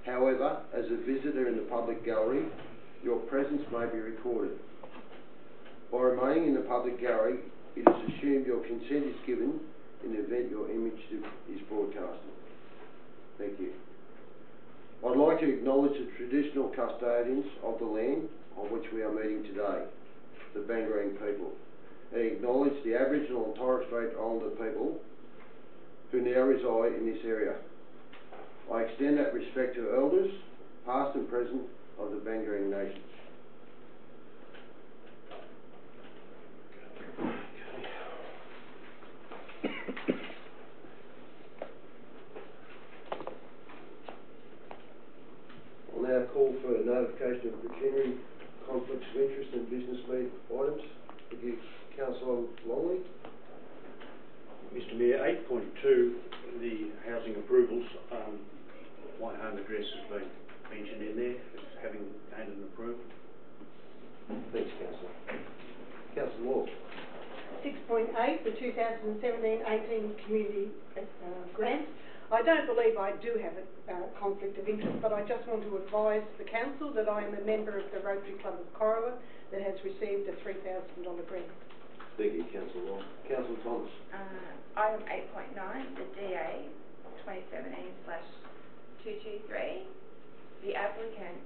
However, as a visitor in the public gallery, your presence may be recorded. By remaining in the public gallery, it is assumed your consent is given in the event your image is broadcasted. Thank you. I'd like to acknowledge the traditional custodians of the land on which we are meeting today, the Bangarang people, and acknowledge the Aboriginal and Torres Strait Islander people who now reside in this area. I extend that respect to elders, past and present, of the Bangarang Nation. I'll now call for a notification of pecuniary conflicts of interest and business meeting items. Thank you, Councillor Longley. Mr Mayor, 8.2, the housing approvals, my home address has been mentioned in there as having gained an approval. Thanks, Councillor. Councillor Law. 6.8, the 2017-18 community grant. I don't believe I do have a conflict of interest, but I just want to advise the council that I am a member of the Rotary Club of Corowa that has received a $3,000 grant. Thank you, Councillor Law. Councillor Thomas. Item 8.9, the DA 2017/223. The applicant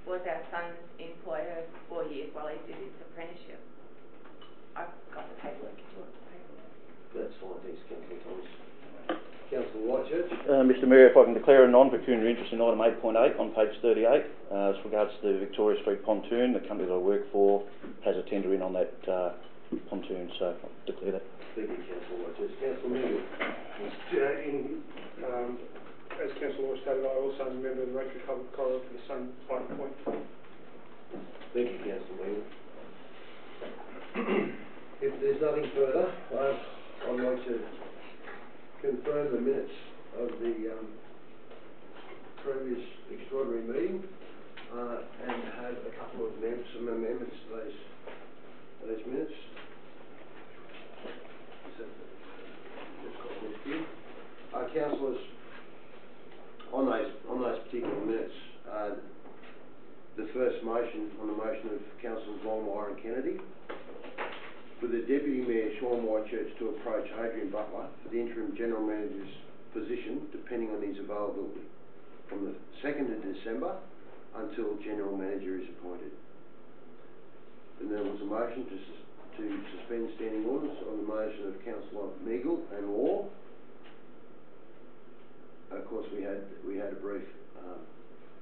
was our son's employer for 4 years while he did his apprenticeship. I've got the paperwork if you want the paperwork. That's fine, thanks, Councillor Thomas. Councillor Whitechurch. Mr Mayor, if I can declare a non-pecuniary interest in item 8.8 on page 38, as regards to the Victoria Street pontoon, the company that I work for has a tender in on that pontoon, so I'll declare that. Thank you, Councillor Whitechurch. Councillor Mingle. As Councillor Law stated, I also am a member of the Rotary Club of Corowa for the same item point. Thank you, Councillor Mingle. If there's nothing further, I'd like to confirm the minutes of the previous extraordinary meeting and have a couple of some amendments to those minutes. Councillors, on those particular minutes, the first motion on the motion of Councillors Longmire and Kennedy for the Deputy Mayor Sean Whitechurch to approach Adrian Butler for the interim General Manager's position, depending on his availability, from the 2nd of December until General Manager is appointed. And there was a motion to suspend standing orders on the motion of Councillor Meagle and Law. Of course, we had a brief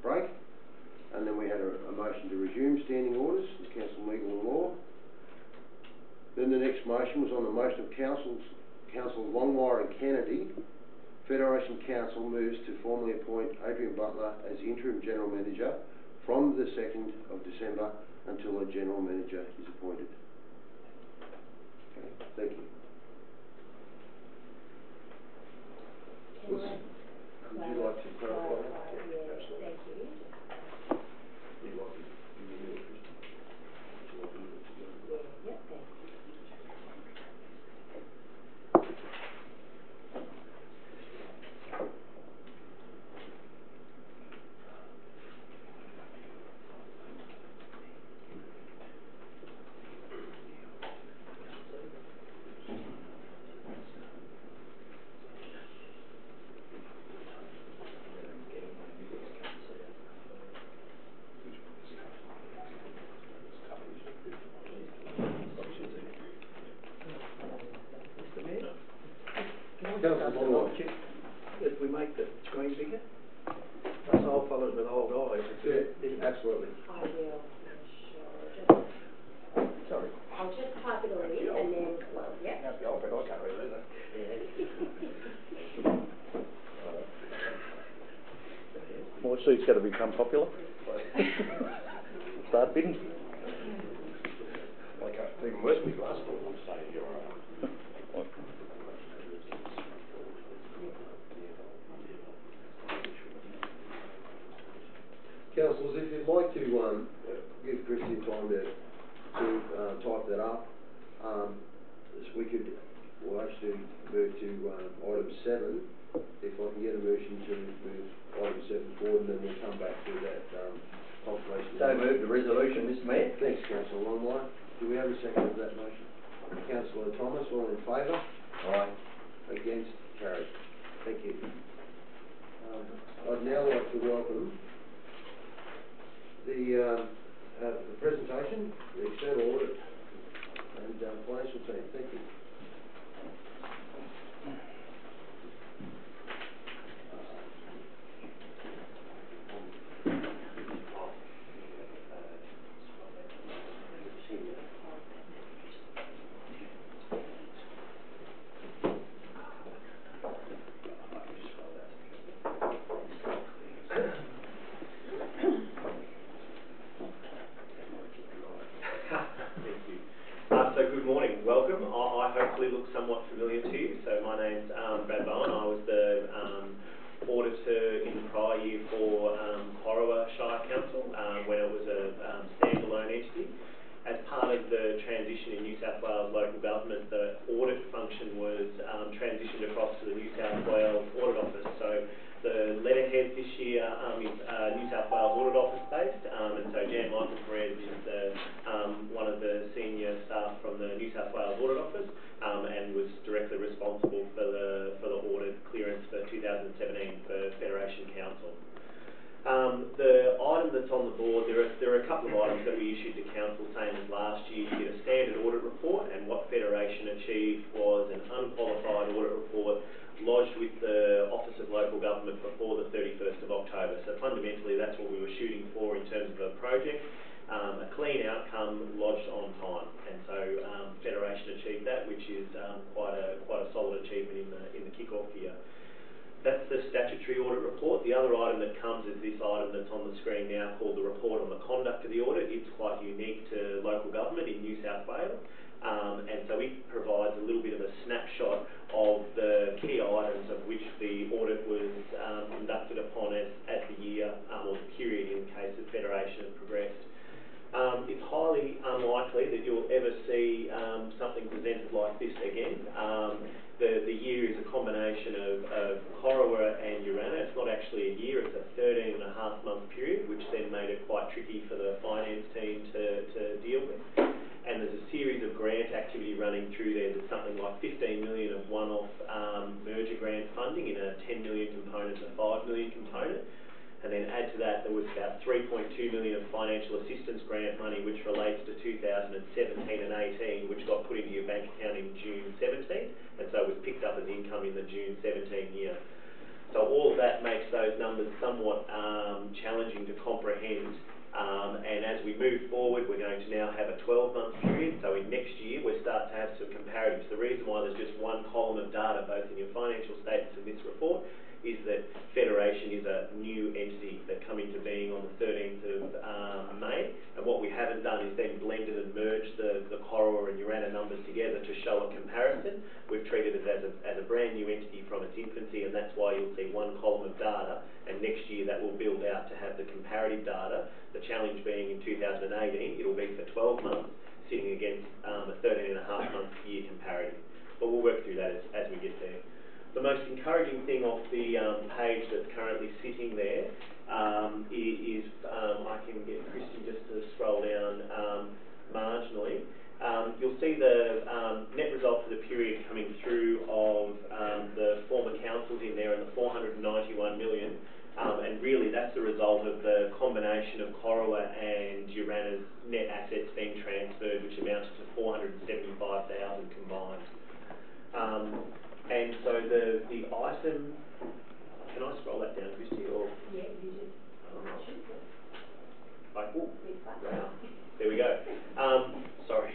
break, and then we had a motion to resume standing orders with Councillor Meagle and Law. Then the next motion was on the motion of Councillor Longmire and Kennedy. Federation Council moves to formally appoint Adrian Butler as the interim General Manager from the 2nd of December until a General Manager is appointed. Okay, thank you. Would you like to clarify that? Yeah, thank you. You'd like to give me a Christian? Would you like to do it together? Yeah, thank you. If we make the screen bigger, us old fellas with old eyes. Yeah, absolutely. I will, sure. Sorry. I'll just type it all in and then close, yeah? That's the old bit, I can't read it either. More seats got to become popular. Start bidding. Even worse, we last one will say you're all right. Councillors, if you'd like to give Christian time to type that up, we could, we'll actually move to item 7. If I can get a motion to move item 7 forward move the resolution, Mr Mayor. Thanks, councillor Longmire. Do we have a second of that motion? Councillor Thomas, all in favour? Aye. Against? Carried. Thank you. I'd now like to welcome the presentation, the external audit and financial team. Thank you. So good morning, welcome. I hopefully look somewhat familiar to you. So my name's Brad Bowen. I was the auditor in the prior year for Corowa Shire Council when it was a standalone entity. As part of the transition in New South Wales local government, the audit function was transitioned across to the New South Wales Audit Office. So the letterhead this year is New South Wales Audit Office based, and so Jan Michael Perez is one of the senior staff from the New South Wales Audit Office, and was directly responsible for the audit clearance for 2017 for Federation Council. The item that's on the board, there are a couple of items that we issued to council, same as last year. You get a standard audit report, and what Federation achieved was an unqualified audit report lodged with the Office of Local Government before the 31st of October. So fundamentally that's what we were shooting for in terms of a project, a clean outcome lodged on time, and so Federation achieved that, which is quite a solid achievement in the kick-off year. That's the statutory audit report. The other item that comes is this item that's on the screen now called the report on the conduct of the audit. It's quite unique to local government in New South Wales. And so it provides a little bit of a snapshot of the key items of which the audit was conducted upon as the year or the period in the case of Federation has progressed. It's highly unlikely that you'll ever see something presented like this again. The year is a combination of Corowa and Urana. It's not actually a year, it's a 13.5-month period, which then made it quite tricky for the finance team to deal with. And there's a series of grant activity running through there. There's something like 15 million of one-off merger grant funding in a 10 million component and a 5 million component. And then add to that, there was about 3.2 million of financial assistance grant money, which relates to 2017 and 18, which got put into your bank account in June 17, and so it was picked up as income in the June 17 year. So all of that makes those numbers somewhat challenging to comprehend. And as we move forward, we're going to now have a 12-month period. So in next year, we start to have some comparatives. The reason why there's just one column of data, both in your financial statements and this report, is that Federation is a new entity that come into being on the 13th of May. And what we haven't done is then blended and merged the Corowa and Urana numbers together to show a comparison. We've treated it as a brand new entity from its infancy, and that's why you'll see one column of data, and next year that will build out to have the comparative data. The challenge being in 2018, it'll be for 12 months, sitting against a 13.5-month year comparative. But we'll work through that as we get there. The most encouraging thing off the page that's currently sitting there is, I can get Christian just to scroll down marginally. You'll see the net result for the period coming through of the former councils in there and the 491 million. And really that's the result of the combination of Corowa and Urana's net assets being transferred, which amounted to 475,000 combined. And so the item, can I scroll that down, Christy, or? Yeah, you just should. Wow. There we go. Sorry.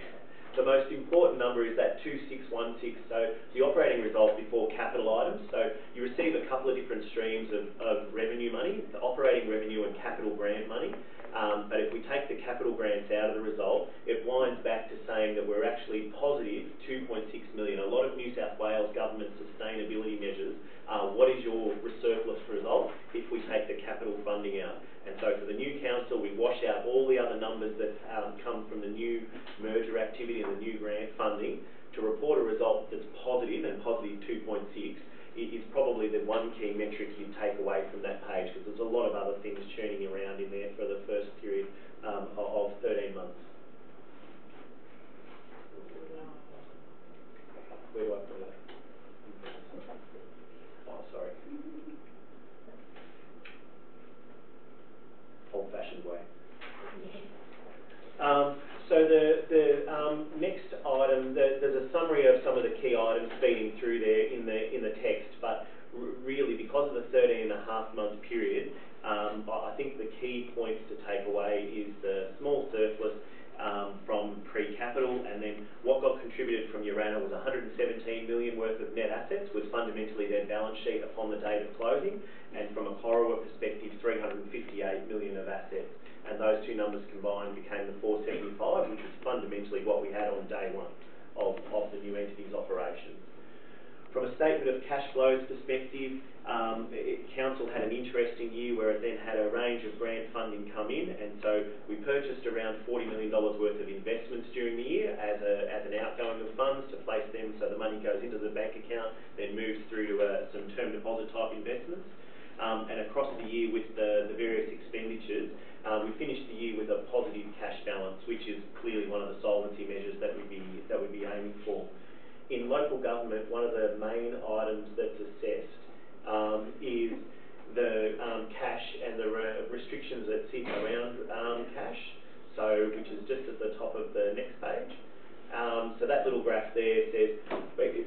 The most important number is that 2616, so the operating result before capital items. So you receive a couple of different streams of revenue money, the operating revenue and capital grant money. But if we take the capital grants out of the result, it winds back to saying that we're actually positive 2.6 million. A lot of New South Wales government sustainability measures, what is your surplus result if we take the capital funding out? And so for the new council, we wash out all the other numbers that come from the new merger activity and the new grant funding to report a result that's positive, and positive 2.6 is probably the one key metric you'd take away from that page, because there's a lot of other things churning around in there for the first period there's a summary of some of the key items feeding through there in the text, but really because of the 13.5-month period, I think the key points to take away is the small surplus from pre-capital, and then what got contributed from Urana was 117 million worth of net assets, was fundamentally their balance sheet upon the date of closing, and from a Corowa perspective, 358 million of assets. And those two numbers combined became the 475, which was fundamentally what we had on day one of the new entity's operations. From a statement of cash flows perspective, Council had an interesting year where it then had a range of grant funding come in, and so we purchased around $40 million worth of investments during the year as an outgoing of funds to place them, so the money goes into the bank account, then moves through to some term deposit type investments. And across the year with the various expenditures, we finished the year with a positive cash balance, which is clearly one of the solvency measures that we'd be aiming for. In local government, one of the main items that's assessed is the cash and the restrictions that sit around cash, so which is just at the top of the next page. So that little graph there says,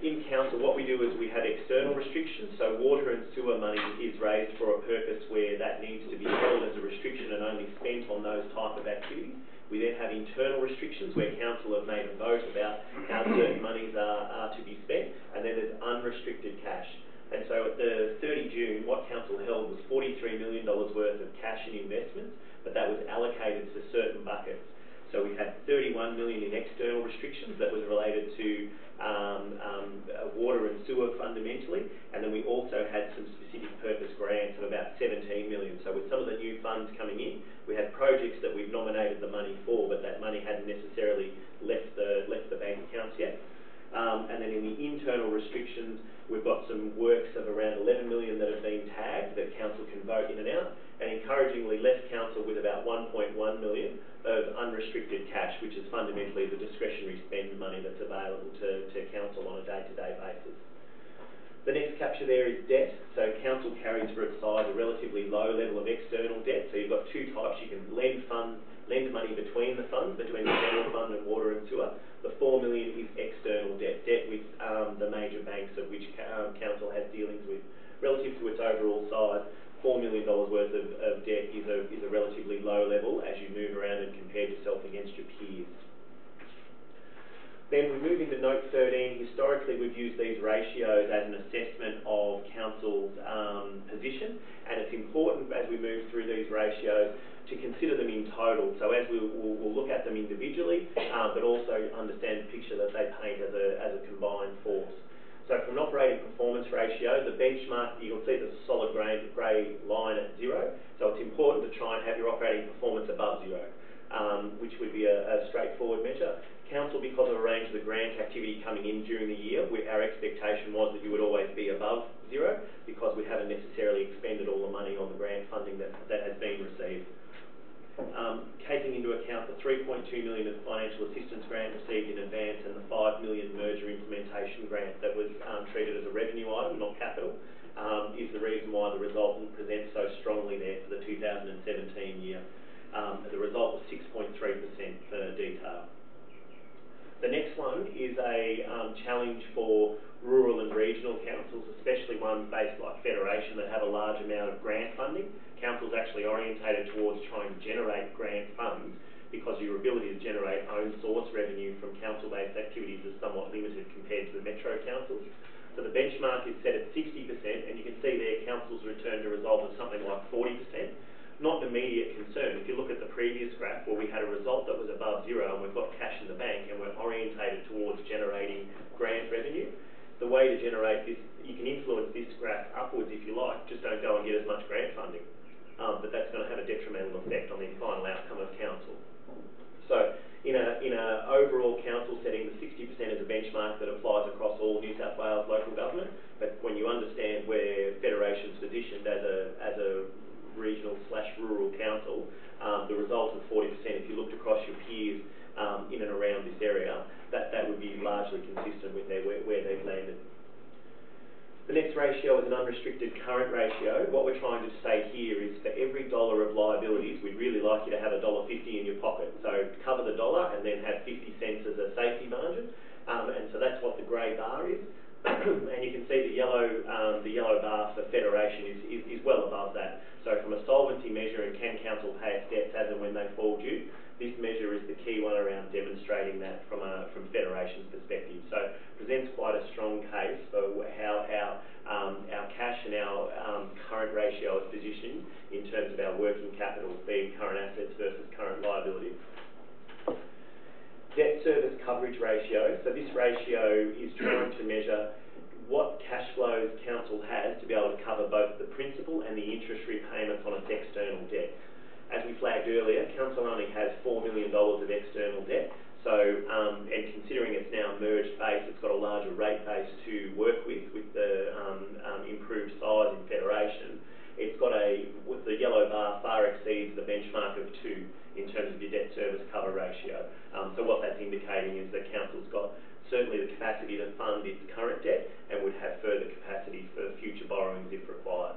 in council, what we do is we have external restrictions, so water and sewer money is raised for a purpose where that needs to be held as a restriction and only spent on those type of activities. We then have internal restrictions where council have made a vote about how certain monies are to be spent, and then there's unrestricted cash. And so at the 30 June, what council held was $43 million worth of cash and investments, but that was allocated to certain buckets. So we had 31 million in external restrictions that was related to water and sewer fundamentally, and then we also had some specific purpose grants of about 17 million. So with some of the new funds coming in, we had projects that we've nominated the money for, but that money hadn't necessarily left the bank accounts yet. And then in the internal restrictions, we've got some works of around 11 million that have been tagged that council can vote in and out, and encouragingly left council with about 1.1 million of unrestricted cash, which is fundamentally the discretionary spend money that's available to council on a day-to-day basis. The next capture there is debt. So council carries for its size a relatively low level of external debt. So you've got two types. You can lend money between the funds, between the general fund and water and sewer. The 4 million is external debt with the major banks of which council has dealings with. Relative to its overall size, $4 million worth of debt is a relatively low level as you move around and compare yourself against your peers. Then we move into note 13. Historically, we've used these ratios as an assessment of council's position, and it's important as we move through these ratios to consider them in total. So as we'll look at them individually, but also understand the picture that they paint as a combined force. So from an operating performance ratio, the benchmark, you'll see the solid grey line at 0. So it's important to try and have your operating performance above 0, which would be a straightforward measure. Council, because of a range of the grant activity coming in during the year, our expectation was that you would always be above 0 because we haven't necessarily expended all the money on the grant funding that has been received. Taking into account the 3.2 million of financial assistance grant received in advance and the 5 million merger implementation grant that was treated as a revenue item, not capital, is the reason why the result presents so strongly there for the 2017 year. The result was 6.3% for detail. The next one is a challenge for rural and regional councils, especially ones based like Federation that have a large amount of grant funding. Councils actually orientated towards trying to generate grant funds because your ability to generate own source revenue from council-based activities is somewhat limited compared to the metro councils. So the benchmark is set at 60%, and you can see there councils returned a result of something like 40%. Not an immediate concern. If you look at the previous graph where we had a result that was above 0 and we've got cash in the bank and we're orientated towards generating grant revenue, the way to generate this, you can influence this graph upwards if you like, just don't go and get as much grant funding. But that's going to have a detrimental effect on the final outcome of council. So in a overall council setting, the 60% is a benchmark that applies across all New South Wales local government, but when you understand where Federation's positioned as a regional/rural council, the result of 40%, if you looked across your peers in and around this area, that would be largely consistent with where they've landed. The next ratio is an unrestricted current ratio. What we're trying to say here is for every dollar of liabilities, we'd really like you to have $1.50 in your pocket. So cover the dollar and then have 50 cents as a safety margin. and so that's what the grey bar is. And you can see the yellow bar for Federation is well above that. So from a solvency measure, and can council pay its debts as and when they fall due, this measure is the key one around demonstrating that from Federation's perspective. So it presents quite a strong case for how our cash and our current ratio is positioned in terms of our working capital, being current assets versus current liabilities. Debt service coverage ratio. So this ratio is trying to measure what cash flows council has to be able to cover both the principal and the interest repayments on its external debt. As we flagged earlier, council only has $4 million of external debt. So, and considering it's now merged base, it's got a larger rate base to work with the improved size in Federation. It's got with the yellow bar far exceeds the benchmark of 2 in terms of your debt service cover ratio. So what that's indicating is that council's got certainly the capacity to fund its current debt and would have further capacity for future borrowings if required.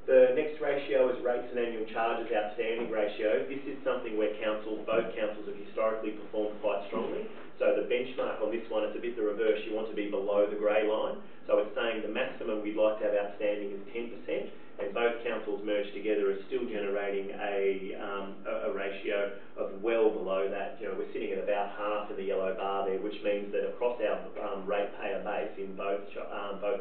The next ratio is rates and annual charges outstanding ratio. This is something where both councils have historically performed quite strongly. So the benchmark on this one, it's a bit the reverse. You want to be below the grey line. So it's saying the maximum we'd like to have outstanding is 10%, and both councils merged together are still generating a ratio of well below that. You know, we're sitting at about half in the yellow bar there, which means that across our ratepayer base in both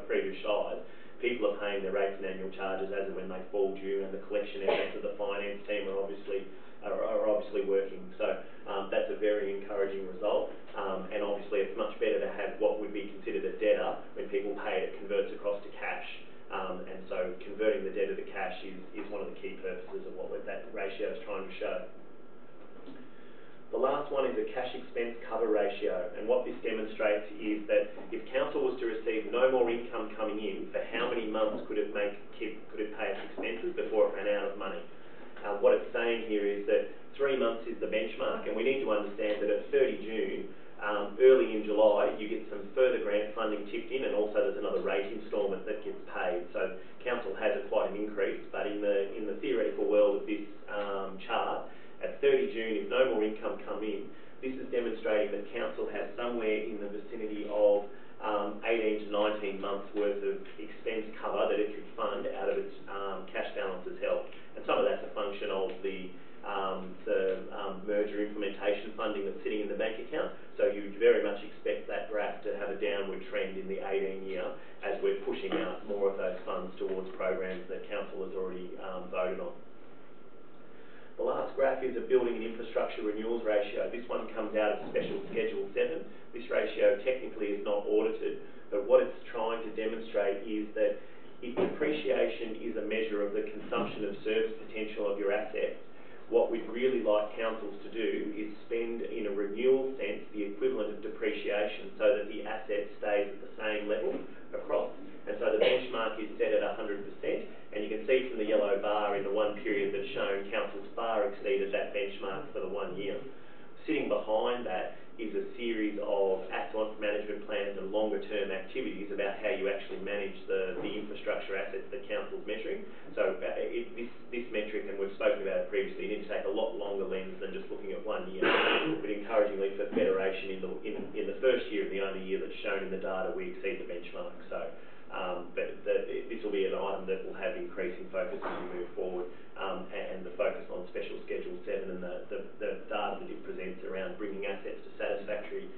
previous shires, people are paying their rates and annual charges as and when they fall due, and the collection efforts of the finance team are obviously working. So that's a very encouraging result, and obviously it's much better to have what would be considered a debtor when people pay it converts across to cash, and so converting the debtor to cash is one of the key purposes of what that ratio is trying to show. The last one is a cash expense cover ratio, and what this demonstrates is that if council was to receive no more income coming in, for how many months could it pay its expenses before it ran out of money? What it's saying here is that 3 months is the benchmark, and we need to understand that at 30 June, early in July, you get some further grant funding tipped in, and also there's another rate instalment that gets paid. So council has quite an increase, but in the theoretical world of this chart, at 30 June, if no more income come in, this is demonstrating that council has somewhere in the vicinity of 18 to 19 months worth of expense cover that it could fund out of its cash balances held. And some of that's a function of the merger implementation funding that's sitting in the bank account. So you'd very much expect that graph to have a downward trend in the 18 year as we're pushing out more of those funds towards programs that council has already voted on. The last graph is a building and infrastructure renewals ratio. This one comes out of Special Schedule 7. This ratio technically is not audited, but what it's trying to demonstrate is that if depreciation is a measure of the consumption of service potential of your assets, what we'd really like councils to do is spend, in a renewal sense, the equivalent of depreciation so that the asset stays at the same level across. And so the benchmark is set at 100%, and you can see from the yellow bar in the one period that's shown, councils far exceeded that benchmark for the 1 year. Sitting behind that is a series of asset management plans and longer term activities about how you actually manage the infrastructure assets that council's measuring. So this metric, and we've spoken about it previously, you need to take a lot longer lens than just looking at 1 year. But encouragingly for Federation, in the first year, the only year that's shown in the data, we exceed the benchmark. So this will be an item that will have increasing focus as we move forward, and the focus on Special Schedule 7 and the data that it presents around bringing assets to satisfactory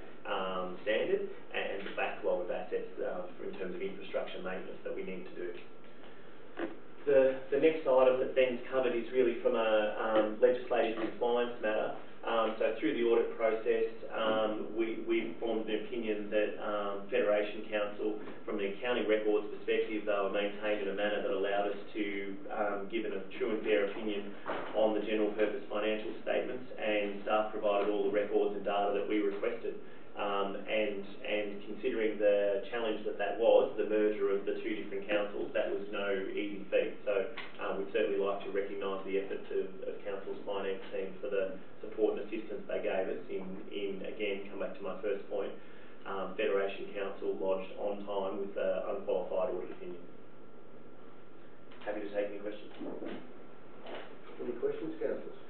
standard, and the backlog of assets in terms of infrastructure maintenance that we need to do. The next item that Ben's covered is really from a legislative compliance matter. So through the audit process, we formed an opinion that Federation Council, from an accounting records perspective, they were maintained in a manner that allowed us to give a true and fair opinion on the general purpose financial statements, and staff provided all the records and data that we requested. And considering the challenge that was, the merger of the two different councils, that was no easy feat. So we'd certainly like to recognise the efforts of council's finance team for the support and assistance they gave us in again, come back to my first point, Federation Council lodged on time with an unqualified audit opinion. Happy to take any questions. Any questions, councillors?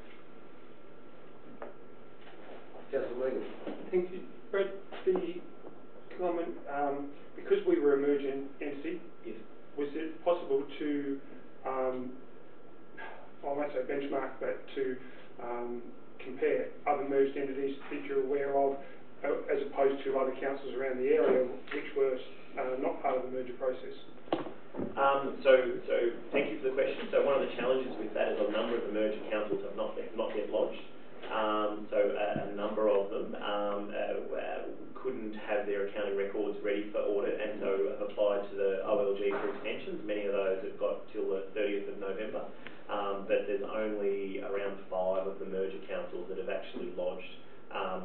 Councillor Megan. Thank you. Brett, the comment, because we were a merging entity, Yes. was it possible to, I won't say benchmark, but to compare other merged entities that you're aware of, as opposed to other councils around the area which were not part of the merger process? So thank you for the question. So one of the challenges with that is a number of the merger councils have not yet lodged. So a number of them couldn't have their accounting records ready for audit, and so have applied to the OLG for extensions. Many of those have got till the 30th of November, but there's only around 5 of the merger councils that have actually lodged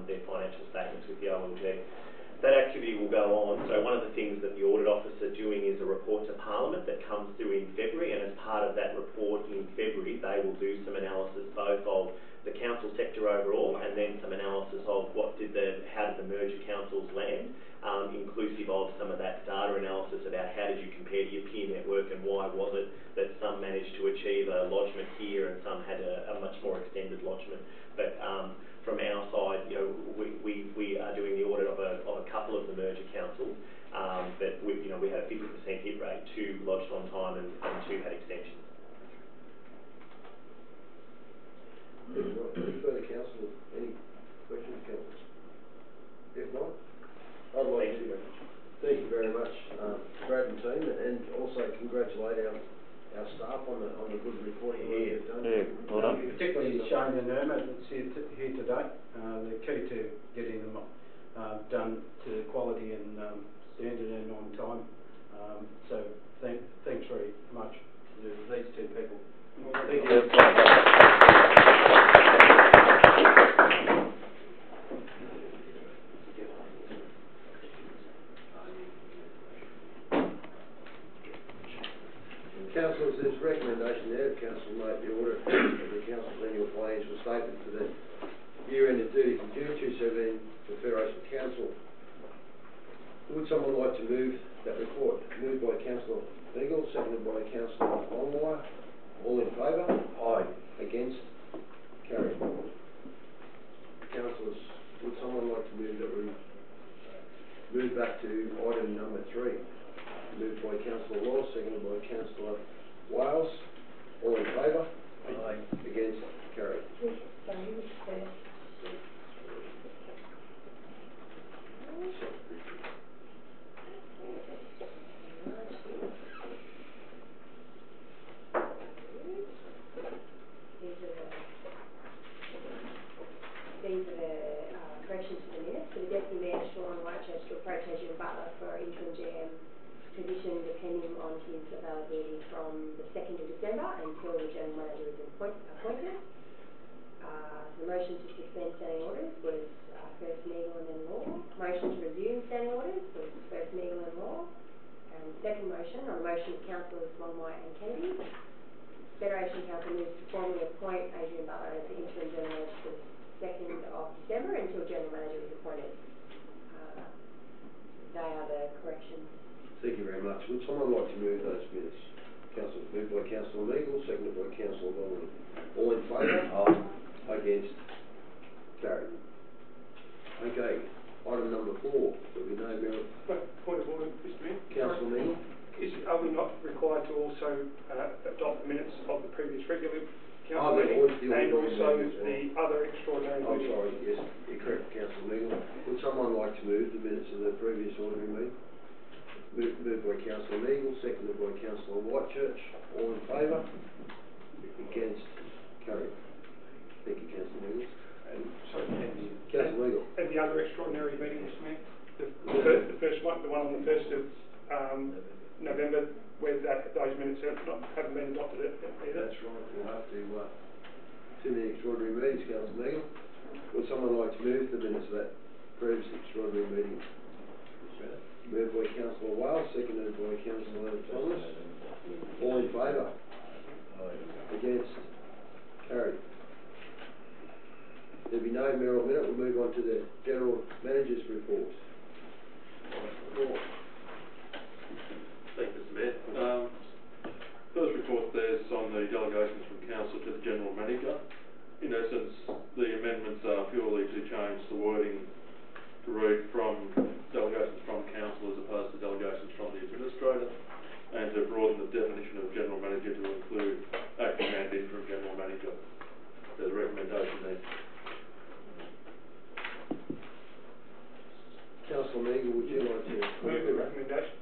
their financial statements with the OLG. That activity will go on. So one of the things that the Audit Office are doing is a report to Parliament that comes through in February, and as part of that report in February, they will do some analysis both of the council sector overall, and then some analysis of how did the merger councils land, inclusive of some of that data analysis about how did you compare to your peer network and why was it that some managed to achieve a lodgement here and some had a much more extended lodgement. But from our side, we are doing the audit of a couple of the merger councils, but we had a 50% hit rate, 2 lodged on time and 2 had extensions. Any further council? Any questions, council? If not, I'd like to thank you very much, Brad and team, and also congratulate our staff on the good reporting they've done. Yeah, well done. Particularly Shane and Irma that's here today. They're key to getting them done to quality and standard and on time. So thanks very much to these 2 people. Thank you. Councillors, this recommendation there, Council made the audit of the Council's annual financial statement for the year ended 30th of June 2017 for Federation Council. Would someone like to move that report? Moved by Councillor Beagle, seconded by Councillor Longmire. All in favour? Aye. Against? Carried. Councillors, would someone like to move that we move back to item number 3? Moved by Councillor Wallace, seconded by Councillor Wales. All in favour? Aye. Against? Carried. These are the corrections to the minutes. For the Deputy Mayor, Sean Whitechurch, to approach Adrian Butler for interim GM position depending on his availability from the 2nd of December until the General Manager is appointed. The motion to suspend standing orders was first Meagle and then Law. Motion to resume standing orders was first Meagle and Law. And second motion on the motion of Councillors Longmire and Kennedy. Federation Council moves to formally appoint Adrian Butler as the interim General Manager for the 2nd of December until General Manager is appointed. They are the corrections. Thank you very much. Would someone like to move those minutes? Councillor, moved by Councillor Meagle, seconded by Councillor Longley. All in favour? Aye. Against? Carried. Okay, item number 4. There'll be no merit. Point of order, Mr. Mayor. Councillor Meagle. Are we not required to also adopt the minutes of the previous regular council The meeting and ordinary also meeting as well. the other extraordinary I'm meeting? sorry, yes, you're correct, Councillor Meagle. Would someone like to move the minutes of the previous ordinary meeting? Moved by Councillor Meagle, seconded by Councillor Whitechurch. All in favour? Against? Carried. Thank you, Councillor Meagle. Councillor Meagle. And the other extraordinary meeting, Mr. Mayor? The first one, the one on the 1st of November, where those minutes haven't been adopted either. That's right. We'll have to too many extraordinary meetings, Councillor Meagle. Would someone like to move the minutes of that previous extraordinary meeting? Moved by Councillor Wales, seconded by Councillor Thomas. All in favour? Against? Carried. There'll be no mayoral minute. We'll move on to the General Manager's report. Thank you, Mr. Mayor. First report there's on the delegations from Council to the General Manager. In essence, the amendments are purely to change the wording to read from delegations from council as opposed to delegations from the administrator, and to broaden the definition of general manager to include acting and interim general manager. There's a recommendation there. Councillor Meagle, would you like to Move the recommendation.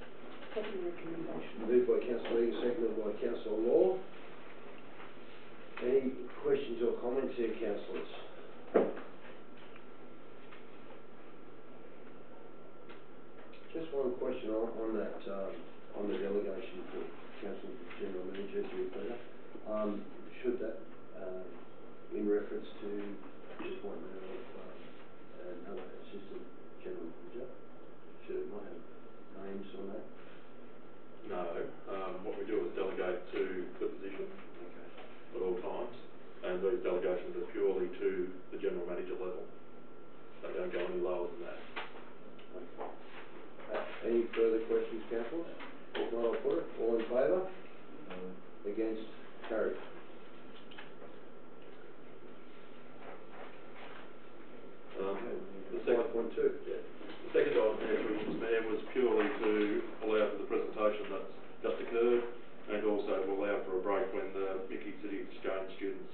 Second recommendation. Moved by Councillor Meagle, seconded by Councillor Law. Any questions or comments here, councillors? Just one question on that, on the delegation for council general manager to Peter. Should that, in reference to the appointment of another assistant general manager, should it not have names on that? No, what we do is delegate to the position at all times, and these delegations are purely to the general manager level. They don't go any lower than that. Any further questions, councillors? If not, I'll put it. All in favour? Against? Carried. The second 5.2. Yeah. The second item here, Mr. Mayor, was purely to allow for the presentation that's just occurred, and also to allow for a break when the Mickey City Exchange students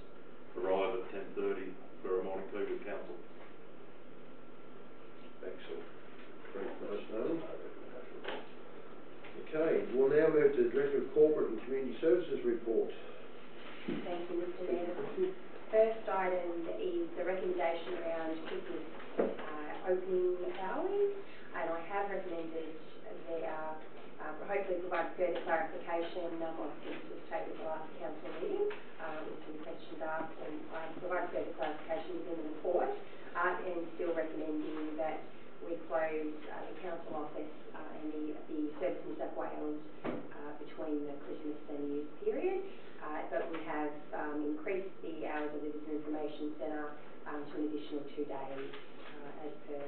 arrive at 10:30 for a morning tea with council. Excellent. Very nice, Nolan. Okay, we'll now move to the Director of Corporate and Community Services report. Thank you, Mr. Mayor. First item is the recommendation around Christmas opening hours, and I have recommended there hopefully provide further clarification once this was tabled at the last council meeting, with some questions asked, and I provide further clarification within the report, and still recommending that we close the council office and the Service New South Wales between the Christmas and New Year's period, but we have increased the hours of the Visitor Information Centre to an additional 2 days as per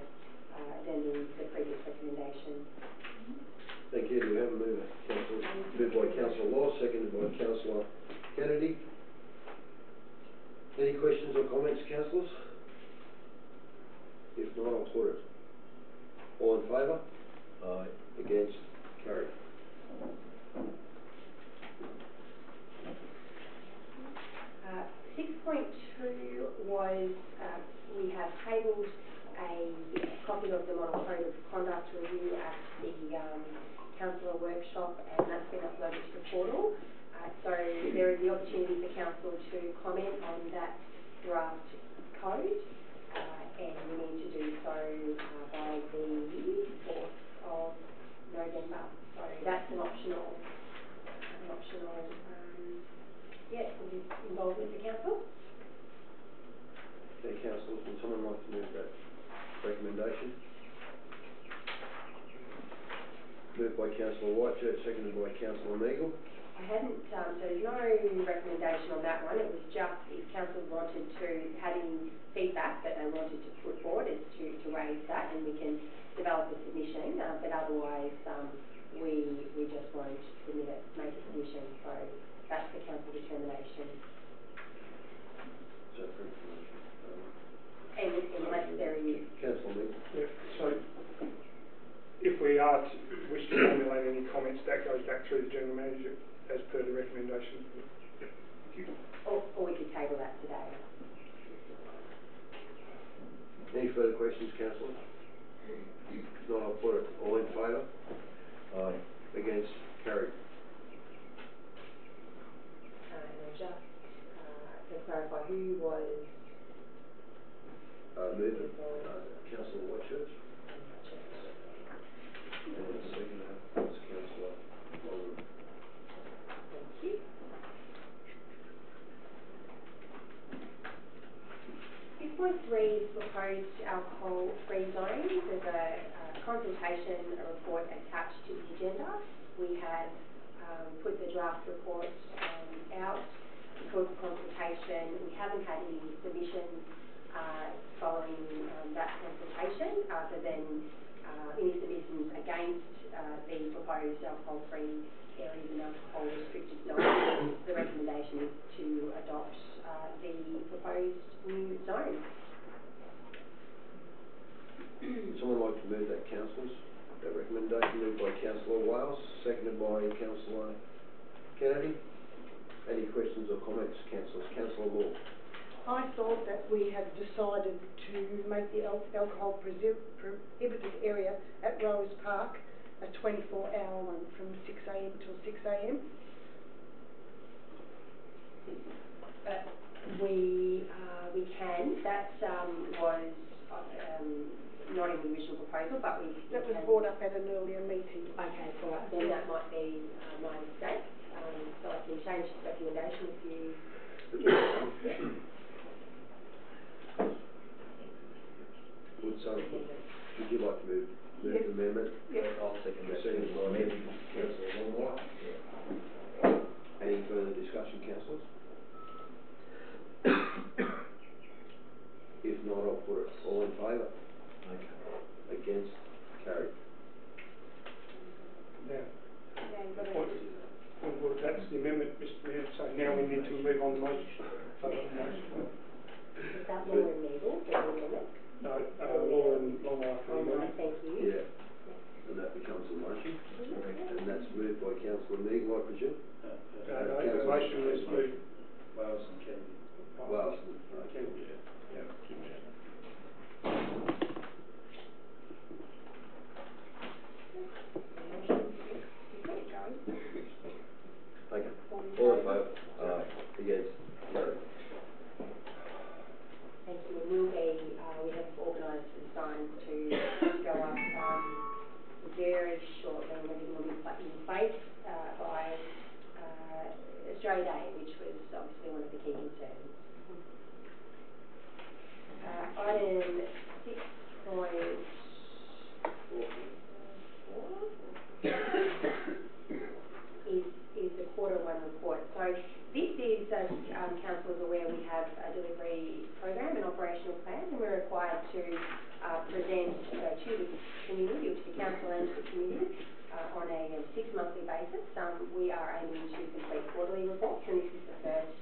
the previous recommendation. Thank you. Do we have a mover? Moved by Councillor Law, seconded by Councillor Kennedy. Any questions or comments, councillors? If not, I'll put it. All in favour? Aye. Against? Carried. Uh, 6.2 was we have tabled a copy of the Model Code of Conduct review at the councillor workshop, and that's been uploaded to the portal. So there is the opportunity for council to comment on that draft code, and we need to do so by the 4th of November. So that's an optional involvement for council. Okay, councillors, would someone like to move that recommendation? Moved by Councillor Whitechurch, seconded by Councillor Meagle. I hadn't, so there's no recommendation on that one. It was just if council wanted to, had any feedback that they wanted to put forward, is to raise that, and we can develop a submission, but otherwise we just won't submit it, make a submission. So that's the council determination. So for information. Unless there is... Councillor Meagle. Yeah, so if we are to wish to formulate any comments, that goes back through the General Manager as per the recommendation. Thank you. Or we could table that today. Any further questions, councillors? If not, I'll put it. All in favour? Aye. Against? Carried. And just to clarify, who was... Movement. Councillor Whitechurch. And second was Councillor Long. Thank you. 6.3 is proposed alcohol-free zones. There's a consultation report attached to the agenda. We have put the draft report out for consultation. We haven't had any submissions following that consultation, other than any submissions against the proposed alcohol-free areas and alcohol-restricted zones. The recommendation is to adopt the proposed new zone. Would someone like to move that, councillors? That recommendation moved by Councillor Wales, seconded by Councillor Kennedy. Any questions or comments, councillors? Councillor Law. I thought that we had decided to make the alcohol prohibited area at Rose Park a 24-hour one from 6 a.m. till 6 a.m. We can. That was not in the original proposal, but that was brought up at an earlier meeting. Okay, so then that might be my mistake. So I can change the recommendation if you. Would you like to move Yes. the amendment? Yes. I'll second that. Seconded by Councillor Longmire. Any further discussion, councillors? If not, I'll put it. All in favour? Okay. Against? Carried. Now, Yeah, you've got to- well, that's the amendment, Mr Mayor, so now we need to move on the motion. Vote on the motion. Is that Law and Legal for the amendment? No, Law and Longmire for the amendment. Thank you. Yeah. And that becomes a motion. And that's moved by Councillor Neagle, I presume? The motion was moved. Wales and Kennedy. Wales. Kennedy, yeah. Thank you. All in favour? Against? Carried. Thank you. We have organised the signs to go up very shortly, and everything will be in place by Australia Day, which was obviously one of the key concerns. Item 6.4 is the Q1 report. So this is, as council is aware, we have a delivery program, an operational plan, and we're required to present to the community, or to the council and to the community, on a 6-monthly basis. We are aiming to complete quarterly reports, and this is the first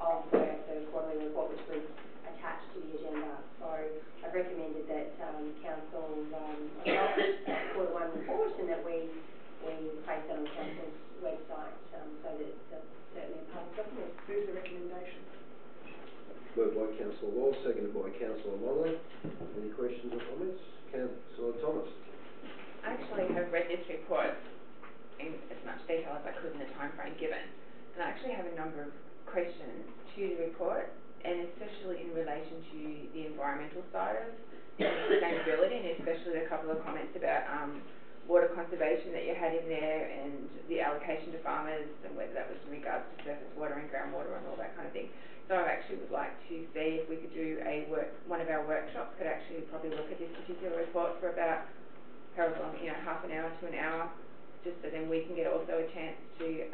of the quarterly report which was attached to the agenda. So I've recommended that council adopt Q1 report, and that we place that on council's website, so that it's certainly a public document. Move the recommendation. Moved by Councillor Law, seconded by Councillor Longley. Any questions or comments? Councillor Thomas. I actually have read this report in as much detail as I could in the time frame given, and I actually have a number of questions to the report, and especially in relation to the environmental side of sustainability, and especially a couple of comments about water conservation that you had in there, and the allocation to farmers, and whether that was in regards to surface water and groundwater and all that kind of thing. So I actually would like to see if we could do one of our workshops could actually probably look at this particular report for about however long, half an hour to an hour, just so then we can get also a chance to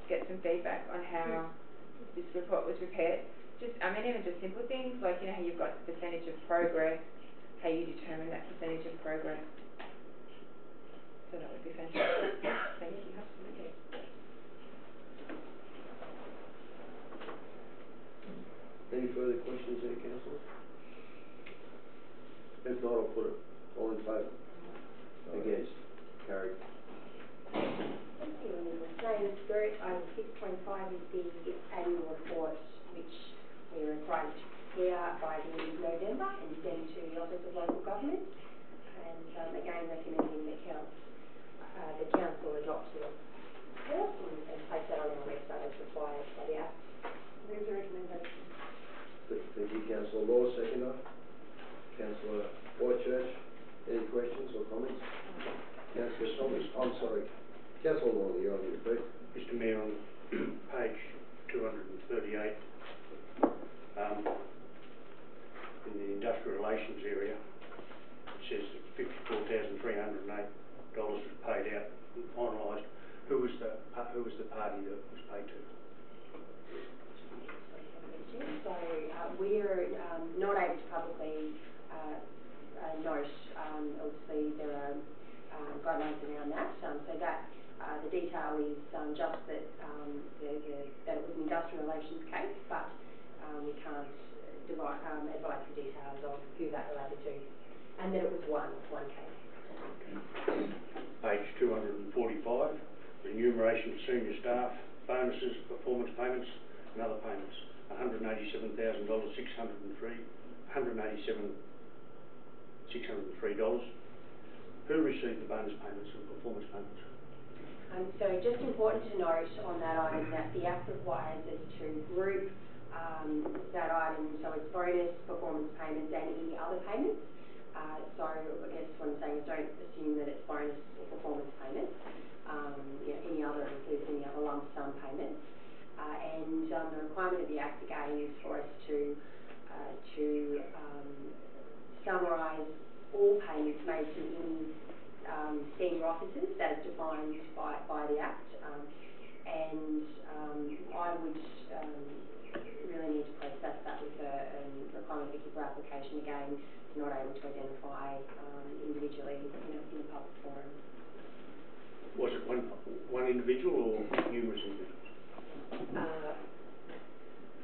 get some feedback on how this report was prepared. Even just simple things like, how you've got the percentage of progress, how you determine that percentage of progress. So that would be fantastic. Thank you. Absolutely. Any further questions there, councillors? If not, I'll put it. All in favour? Against? Carried. Thank you. And in the same spirit, item 6.5 is the annual report, which we are required to prepare by the end of November and send to the Office of Local Government. And again, recommending that the council adopt the report and place that on our website as required by the Act. Move the recommendation. Thank you, Councillor Law. Seconder. Councillor Whitechurch. Any questions or comments? Councillor Thomas. I'm sorry. Councillor Longley, you're on your feet. Mr Mayor, on page 238, in the industrial relations area, it says that $54,308 was paid out and finalised. Who was the party that was paid to? So we are not able to publicly note. Obviously, there are guidelines around that. So that the detail is just that that it was an industrial relations case, but we can't advise the details of who that related to. And then it was one case. Page 245, remuneration of senior staff, bonuses, performance payments and other payments, $187,603, $187,603. Who received the bonus payments and performance payments? So just important to note on that item that the Act requires us to group that item, so it's bonus, performance payments and any other payments. So I guess what I'm saying is don't assume that it's bonus or performance payments. Any other includes any other lump sum payments. And the requirement of the Act again is for us to summarise all payments made to any senior officers as defined by the Act. I would really need to process that with a requirement for application again. Not able to identify individually in a public forum. Was it one individual or numerous individuals?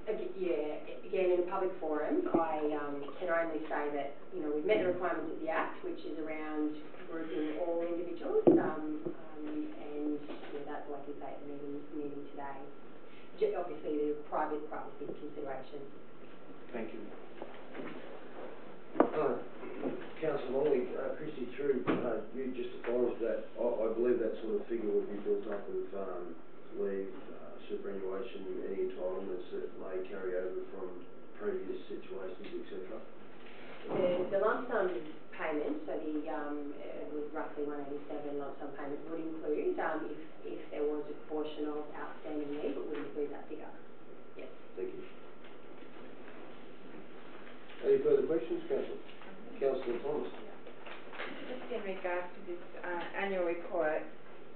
Again, in a public forum, I can only say that we've met the requirements of the Act, which is around grouping all individuals, and that's all I can say at the meeting today. Obviously, the private consideration. Thank you. Councillor Molly, Christy True, you just advised that I believe that sort of figure would be built up of leave, superannuation, any entitlements that may carry over from previous situations, etc. The lump sum payment, so the it was roughly 187 lump sum payment would include if there was a portion of outstanding leave, it would include that figure. Yes. Thank you. Any further questions, Councillor? Councillor Thomas. Just in regards to this annual report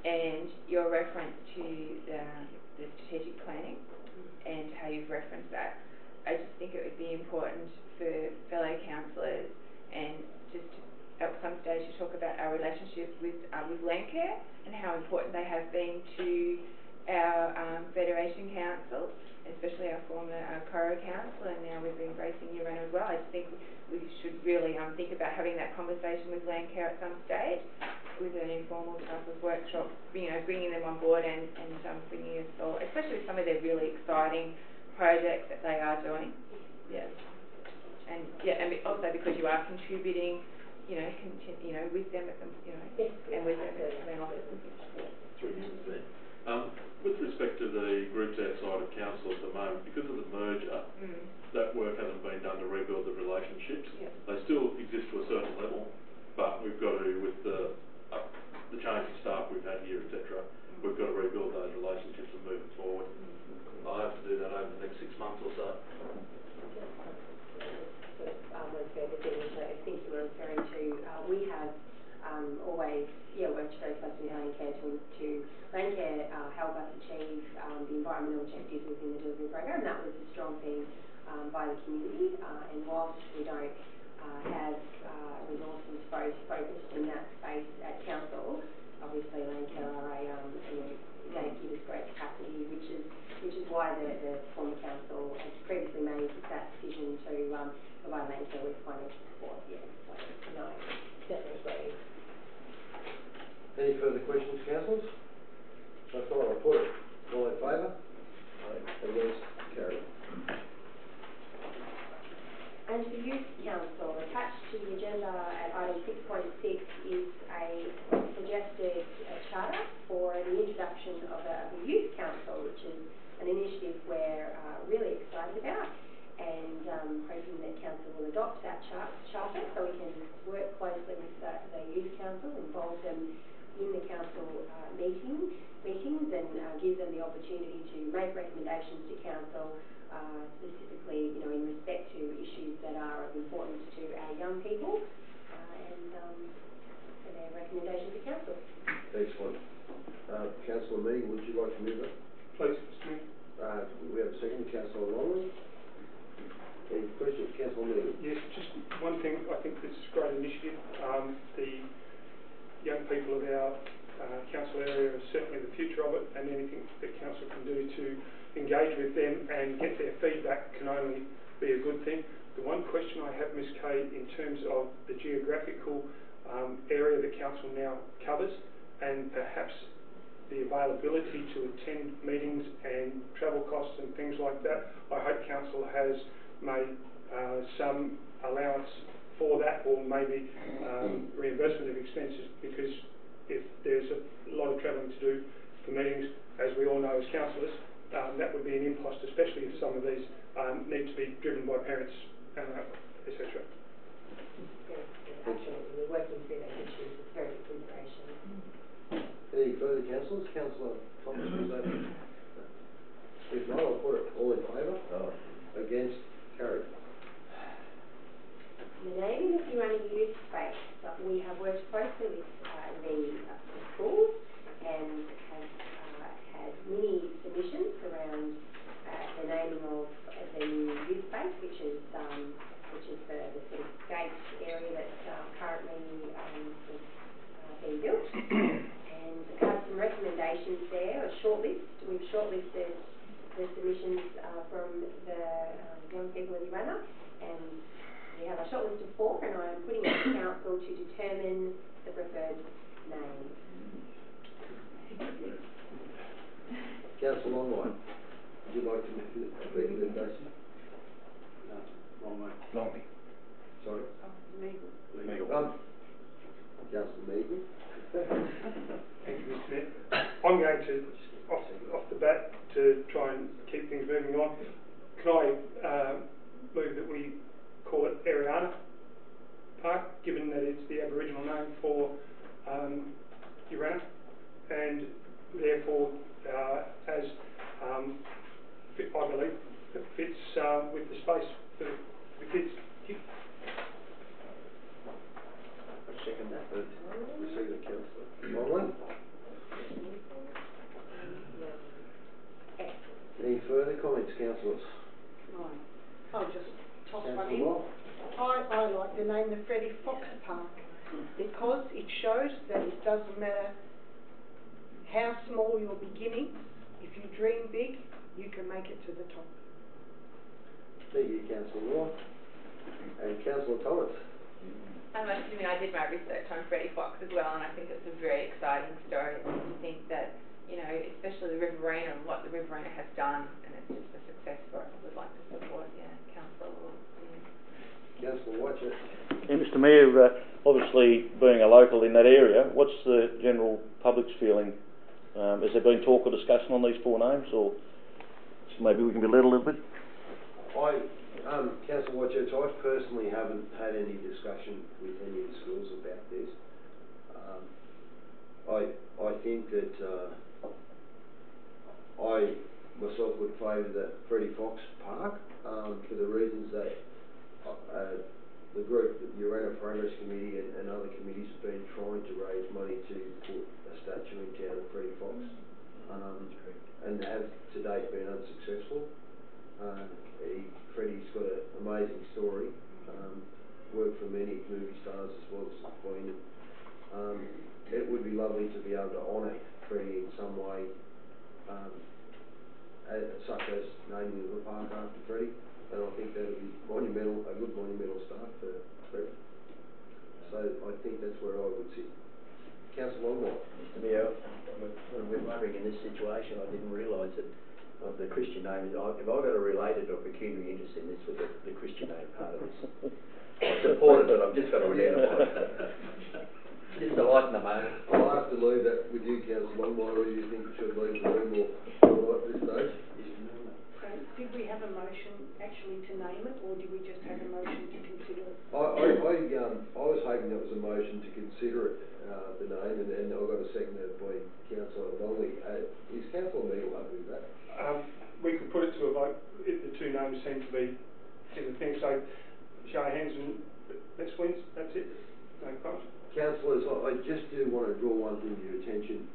and your reference to the strategic planning and how you've referenced that, I just think it would be important for fellow councillors and just at some stage to talk about our relationship with Landcare and how important they have been to our Federation Council, especially our former Coro Council, and now we've been embracing Urano as well. I just think we should really think about having that conversation with Landcare at some stage with an informal type of workshop, bringing them on board and bringing us all, especially with some of their really exciting projects that they are doing. Yeah. And also because you are contributing, with them at them, and with them at their offices. Through you, with respect to the groups outside of council at the moment, because of the merger, that work hasn't been done to rebuild the relationships. Yeah. They still exist to a certain level, but we've got to, with the change of staff we've had here, etc., we've got to rebuild those relationships and move it forward. I'll have to do that over the next 6 months or so. One further thing which I think you were referring to, we have always worked very closely with Landcare to Landcare help us achieve the environmental objectives within the delivery program. That was a strong thing by the community, and whilst we don't have resources focused in that space at council, obviously Landcare are they give us great capacity, which is why the former council has previously made that decision to provide Landcare with financial support. Yeah, so no, definitely agree. Any further questions, councillors? So far I'll put it. All in favour? Against? Carried. And to the Youth Council, attached to the agenda at item 6.6 is a suggested charter for the introduction of a Youth Council, which is an initiative we're really excited about, and hoping that Council will adopt that charter so we can work closely with the Youth Council, involve them in the Council meetings and give them the opportunity to make recommendations to Council, specifically in respect to issues that are of importance to our young people, and for their recommendations to Council. Excellent. Councillor Mead, would you like to move that? Please, Mr. Mayor. We have a second. Councillor Longley. Any questions, Councillor Mead? Yes, just one thing. I think this is a great initiative. The young people of our council area are certainly the future of it, and anything that council can do to engage with them and get their feedback can only be a good thing. The one question I have, Ms Kay, in terms of the geographical area that council now covers, and perhaps the availability to attend meetings and travel costs and things like that, I hope council has made some allowance for that, or maybe reimbursement of expenses, because if there's a lot of travelling to do for meetings, as we all know as councillors, that would be an impost, especially if some of these need to be driven by parents, etc. Absolutely, we're working through those issues with very good consideration. Any further councillors? Councillor Thomas was that? If not, I'll put it all in favour. Against? Carried. The naming of Urana Youth Space, we have worked closely with the schools and have had many submissions around the naming of the new youth space, which is the sort of gate area that's currently being built. And have some recommendations there, a shortlist. We've shortlisted the submissions from the young people of Urana, and we have a shortlist of 4, and I'm putting it to council to determine the preferred name. Councillor Longmire, would you like to make a recommendation? No, wrong way. Longby. Sorry? Legal. Councillor Meagle. Thank you, Mr Mayor. I'm going to, off the bat, to try and keep things moving on, can I move that we call it Ariana Park, given that it's the Aboriginal name for Urana, and therefore, as I believe, it fits with the space for the kids. I second that. Second, Councillor Longmire. Any further comments, councillors? I'll just toss one Councillor in. Moore. I like the name the Freddie Fox Park, because it shows that it doesn't matter how small your beginnings, if you dream big, you can make it to the top. Thank you, Councillor Moore. And Councillor Thomas. I must admit, I did my research on Freddie Fox as well, and I think it's a very exciting story. I think that, you know, especially the Riverina and what the Riverina has done, and it's just a success story. I would like to support, Council. Councillor Watcher. Yeah, Mr Mayor, obviously being a local in that area, what's the general public's feeling? Has there been talk or discussion on these 4 names, or maybe we can be led a little bit? Councillor Watcher, I personally haven't had any discussion with any of the schools about this. I think that I myself would favour the Freddie Fox Park for the reasons that the group, the Urana Progress Committee and other committees have been trying to raise money to put a statue in town of Freddie Fox, and have to date been unsuccessful. Freddie's got an amazing story, worked for many movie stars as well as the Queen. It would be lovely to be able to honour Freddie in some way, such as naming the park after Freddie, and I think that would be monumental, a good monumental start for Freddie. So I think that's where I would sit. Councillor Longmire. Mr Mayor, I'm a bit wondering in this situation, I didn't realise that the Christian name, if I've got a related or pecuniary interest in this with the Christian name part of this. I support it, but I've just got to identify it. Just to lighten the moment. I'll have to leave that with you, Councillor Longmire, whether you think we should leave the room or not at this stage. Did we have a motion actually to name it, or did we just have a motion to consider it? I was hoping that was a motion to consider it, the name, and I got a second by Councillor Longley. Is Councillor Meagle happy with that? We could put it to a vote. The 2 names seem to be in the thing, so show of hands and let's win. That's it. No problem. Councillors, I just do want to draw one thing to your attention.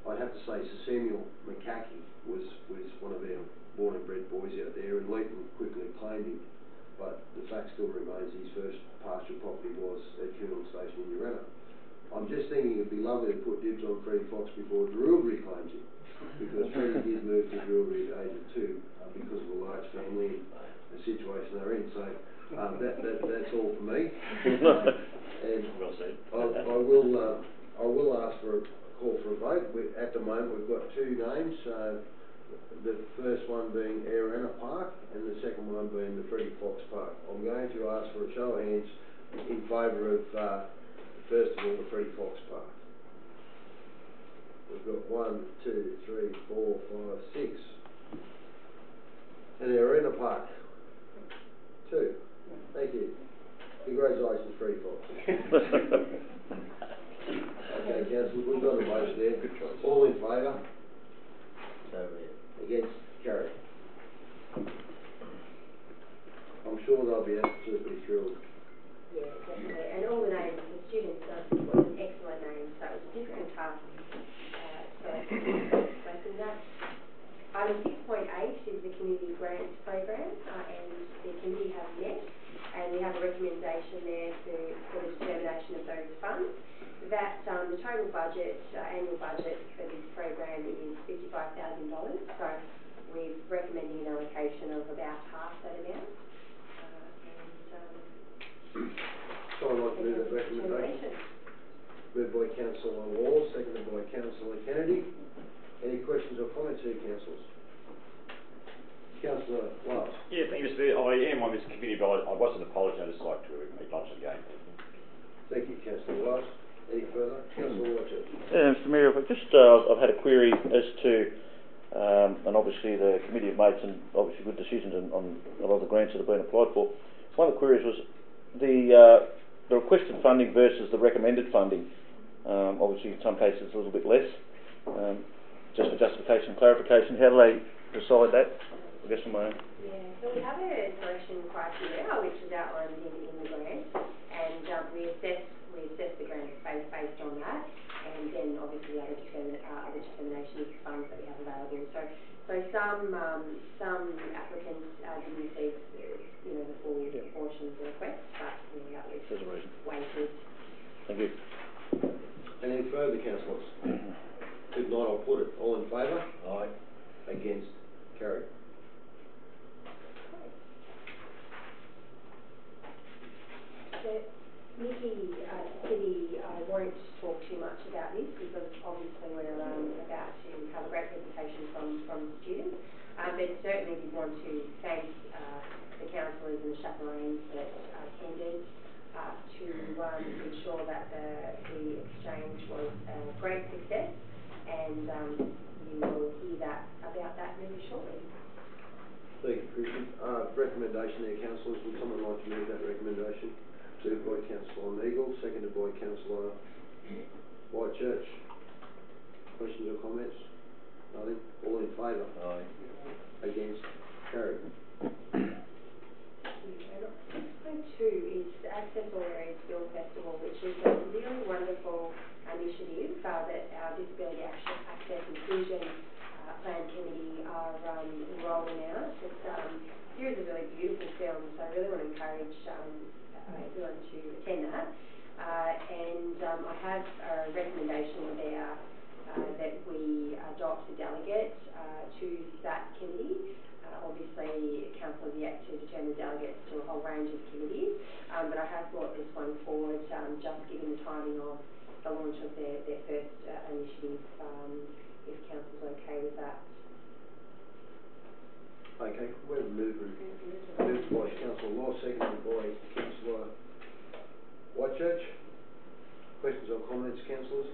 I'd have to say Sir Samuel McCackey was one of our born and bred boys out there, and Leighton quickly claimed him, but the fact still remains his first pastoral property was at Coonall Station in Urana. I'm just thinking it'd be lovely to put dibs on Freddie Fox before Drury claims him, because Freddie did move to Drury at the age of 2 because of a large family and a situation they're in, so, that's all for me. And Well said. I will ask for a call for a vote. At the moment, we've got two names, the first one being Arena Park and the second one being the Freddie Fox Park. I'm going to ask for a show of hands in favour of, first of all, the Freddie Fox Park. We've got 1, 2, 3, 4, 5, 6. And Arena Park. 2. Thank you. Congratulations, Freddie Fox. Okay, councillors, we've got a motion there. Good choice. All in favour? So, yeah. Against? Carried. I'm sure they'll be absolutely thrilled. Yeah, definitely. And all the names, the students was an excellent name, so it was a different task. So that. Item 6.8 is the community grants program, and the committee have met, and we have a recommendation there for the determination of those funds. That the total budget, annual budget for this program is $55,000, so we're recommending an allocation of about half that amount. So I'd like to move that recommendation. Moved by Councillor Law, seconded by Councillor Kennedy. Any questions or comments here, councillors? Councillor Lars. Yeah, thank you, Mr. Mayor. I am on this committee, but I wasn't apologising. I just like to eat lunch again. Thank you, Councillor Lars. Any further? Councillor Watchett. Mr. Mayor, I've had a query as to, and obviously the committee have made some obviously good decisions on a lot of the grants that have been applied for. One of the queries was the requested funding versus the recommended funding. Obviously, in some cases, a little bit less. Just for justification and clarification, how do they decide that? I guess from my own. Yeah, so we have a selection criteria which is outlined in the grant, and we assess the grant based on that, and then obviously other determination of funds that we have available. So some applicants didn't receive the full portion of the request, but that was weighted. Thank you. Any further, councillors? If not, I'll put it. All in favour? Aye. Against? Carried. Nikki, City, I won't talk too much about this because obviously we're about to have a great presentation from students, but certainly did want to thank the councillors and the chaperones that attended to ensure that the exchange was a great success, and you will hear about that really shortly. Thank you, Christian. Recommendation there, councillors. Would someone like to move that recommendation? Moved by Councillor Neagle, seconded by Councillor Whitechurch. Questions or comments? Nothing? All in favour? Aye. Against? Carried. Point 2 is Access All Areas Film Festival, which is a really wonderful initiative that our Disability Access Inclusion Plan Committee are rolling out. It's a series of really beautiful films, so I really want to encourage everyone to attend that. And I have a recommendation there that we adopt a delegate to that committee. Obviously, council is yet to determine delegates to a whole range of committees, but I have brought this one forward just given the timing of the launch of their first initiative, if council's okay with that. Okay, we have a mover. Moved by Councillor Law, seconded by Councillor Whitechurch. Questions or comments, councillors?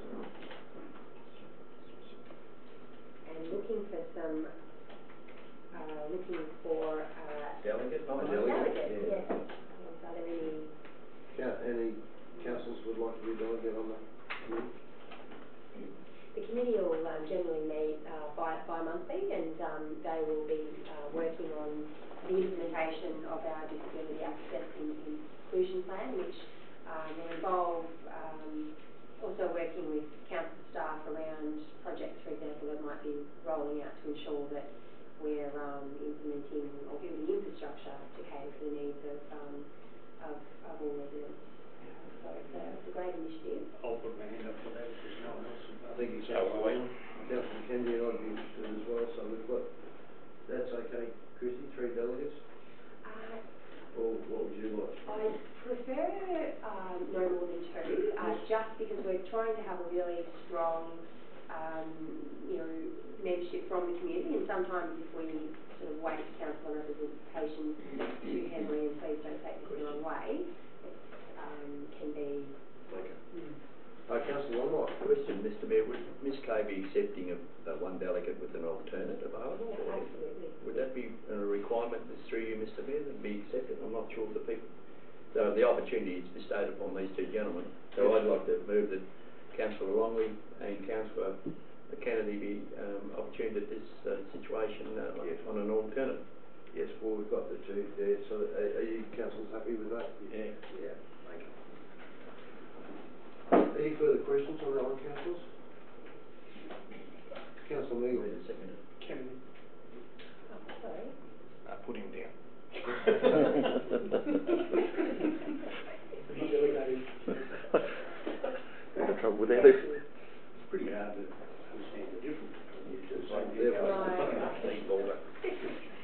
And looking for some, Delegate? Delegate, yeah. yes. Are there Any councillors would like to be delegate on the committee? The committee will generally meet bi-monthly, and they will be working on the implementation of our Disability Access Inclusion Plan, which will involve also working with council staff around projects, for example, that might be rolling out to ensure that we're implementing or building infrastructure to cater for the needs of all residents. So it's a great initiative. I'll put my hand up for that if there's no one else. I think it's Councillor Kennedy and I'd be interested as well, so we've got, that's okay, Christy, 3 delegates? prefer no more than two, just because we're trying to have a really strong, you know, membership from the community, and sometimes if we sort of weight councillor representation too heavily, and please don't take this the wrong way, it can be... Okay. Councillor Long, question, Mr Mayor, would Ms Kay be accepting one delegate with an alternate available? Yeah, absolutely. Would that be a requirement that's through you, Mr Mayor, that be accepted? I'm not sure of the people. So the opportunity is bestowed upon these two gentlemen. So I'd like to move that Councillor Longley and Councillor Kennedy be opportuned at this situation on an alternate. Yes, well, we've got the two there, so are you councillors happy with that? Yeah. Yeah, thank you. Any further questions on that one, councillors? Councillor Meagle. Wait a second. Kennedy. Sorry. Put him down. No trouble with that. It's pretty hard to understand the difference between you two.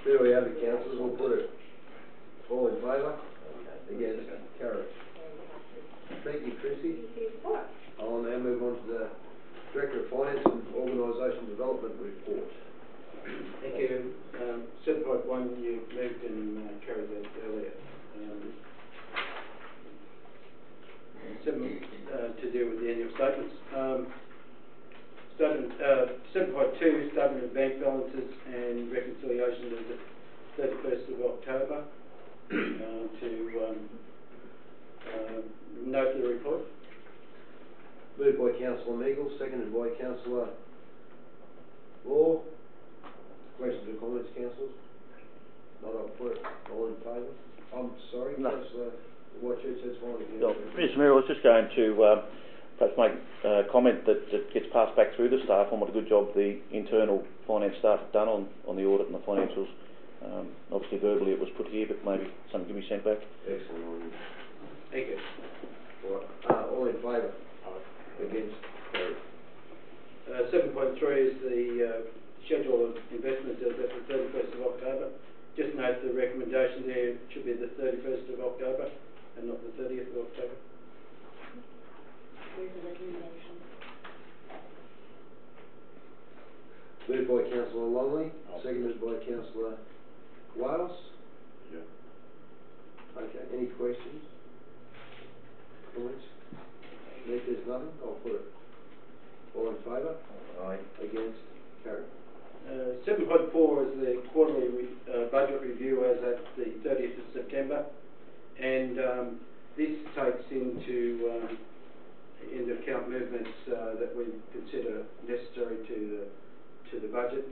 There we have it, councillors, we'll put it. All in favour? Against? Carried. Thank you, Chrissy. I'll now move on to the Director of Finance and Organisation Development report. Thank you. 7.1, you moved and carried that earlier. 7, to deal with the annual statements. 7.2, statement of bank balances and reconciliation of the 31st of October. To note the report. Moved by Councillor Meagle, seconded by Councillor Law. Questions or comments, councillors? Not, I'll put it. All in favour? I'm sorry, No. Councillor Whitechurch, that's fine. Mr Mayor, I was just going to perhaps make a comment that gets passed back through the staff on what a good job the internal finance staff have done on the audit and the financials. Obviously verbally it was put here, but maybe something can be sent back. Excellent. Thank you. All in favour? Against? Carried. 7.3 is the schedule of investments as at the 31st of October. Just note the recommendation there should be the 31st of October and not the 30th of October. Where's the recommendation? Moved by Councillor Longley, seconded by Councillor Wales. Yeah. Okay, any questions? Comments? If there's nothing, I'll put it. All in favour? Aye. Against? Carried. 7.4 is the quarterly budget review as at the 30th of September, and this takes into account movements that we consider necessary to the budget.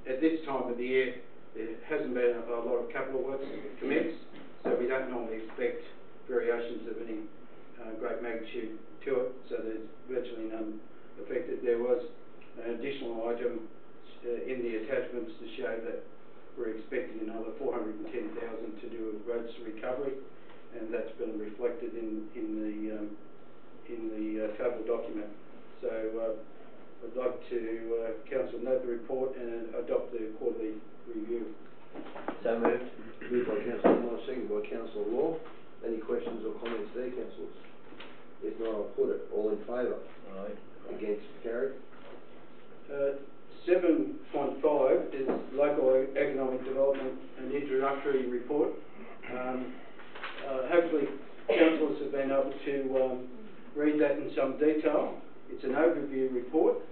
At this time of the year, there hasn't been a lot of capital works commenced, so we don't normally expect variations of any great magnitude to it, so there's virtually none affected. There was an additional item in the attachments to show that we're expecting another 410,000 to do with roads recovery, and that's been reflected in the total document. So I'd like to council note the report and adopt the quarterly review. So moved. Moved by Councillor Moore, seconded by Councillor Law. Any questions or comments there, councillors? If not, I'll put it. All in favour? Aye. Against? Carried. 7.5 is local economic development and introductory report. Hopefully councillors have been able to read that in some detail. It's an overview report.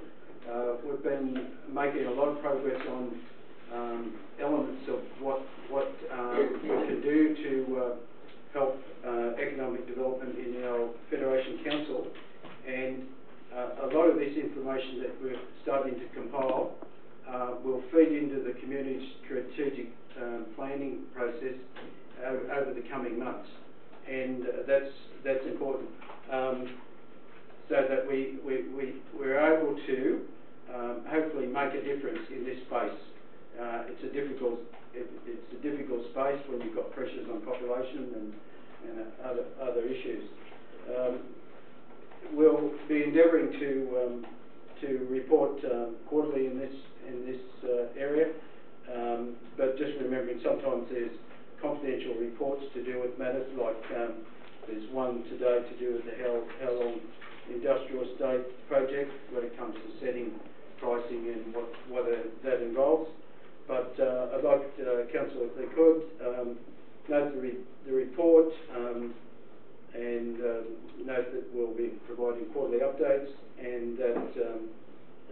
We've been making a lot of progress on elements of what we can do to help economic development in our Federation Council, and a lot of this information that we're starting to compile will feed into the community strategic planning process over the coming months, and that's important, so that we're able to hopefully make a difference in this space. It's a difficult space when you've got pressures on population and other issues. We'll be endeavouring to report quarterly in this area, but just remembering sometimes there's confidential reports to do with matters like there's one today to do with the Howlong Industrial Estate project when it comes to setting pricing and what that involves. But I'd like Council, if they could, note the report and note that we'll be providing quarterly updates, and that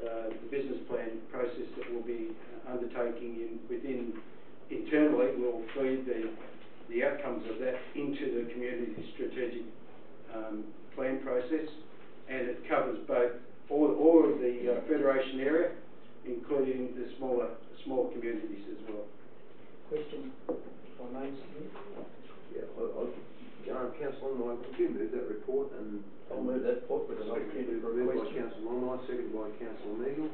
the business plan process that we'll be undertaking within internally will feed the outcomes of that into the community strategic plan process, and it covers both all of the Federation area, including the smaller communities as well. Question on Main Street? Yeah, Councillor Longmire, could you move that report? And I'll move that report with an opportunity for a question. Moved by Councillor Longmire, seconded by Councillor Meagle.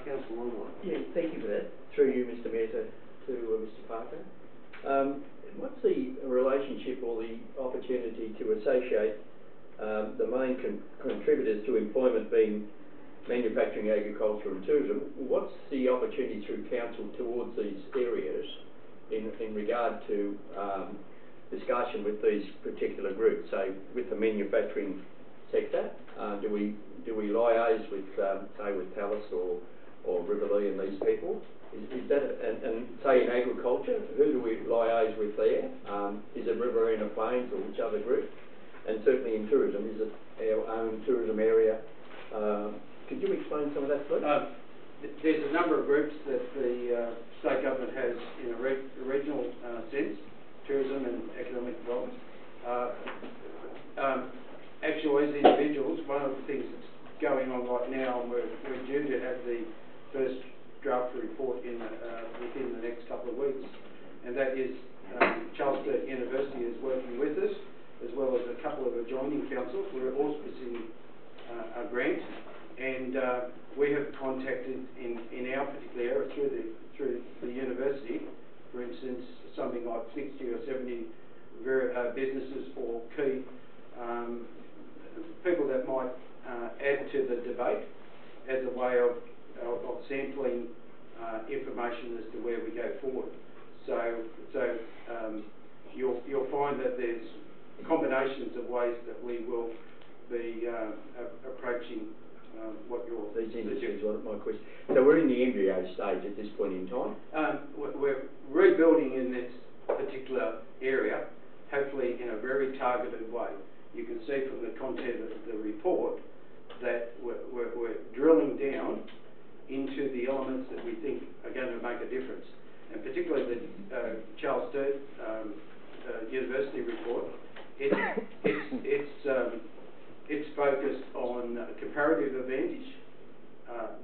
Councillor Longmire. Yeah, thank you for that. Through you, Mr Mayor, to Mr Parker. What's the relationship or the opportunity to associate the main contributors to employment being manufacturing, agriculture and tourism? What's the opportunity through council towards these areas in regard to discussion with these particular groups? So with the manufacturing sector, do we liaise with say with Tallis or Riverlea and these people? Is that and say in agriculture, who do we liaise with there? Is it Riverina Plains or which other group? And certainly in tourism, is it our own tourism area? Could you explain some of that, please? There's a number of groups that the state government has in a regional sense, tourism and economic development. Actually, as individuals, one of the things that's going on right now, and we're due to have the first draft report within the next couple of weeks, and that is Charles Sturt University is working with us, as well as a couple of adjoining councils. We're auspicing a grant, and we have contacted in our particular area through the university, for instance, something like 60 or 70 businesses or key people that might add to the debate as a way of sampling information as to where we go forward. So you'll find that there's combinations of ways that we will be approaching what you're these industries. My question. So we're in the embryo stage at this point in time. We're rebuilding in this particular area, hopefully in a very targeted way. You can see from the content of the report that we're drilling down into the elements that we think are going to make a difference, and particularly the Charles Sturt University report. It's focused on comparative advantage,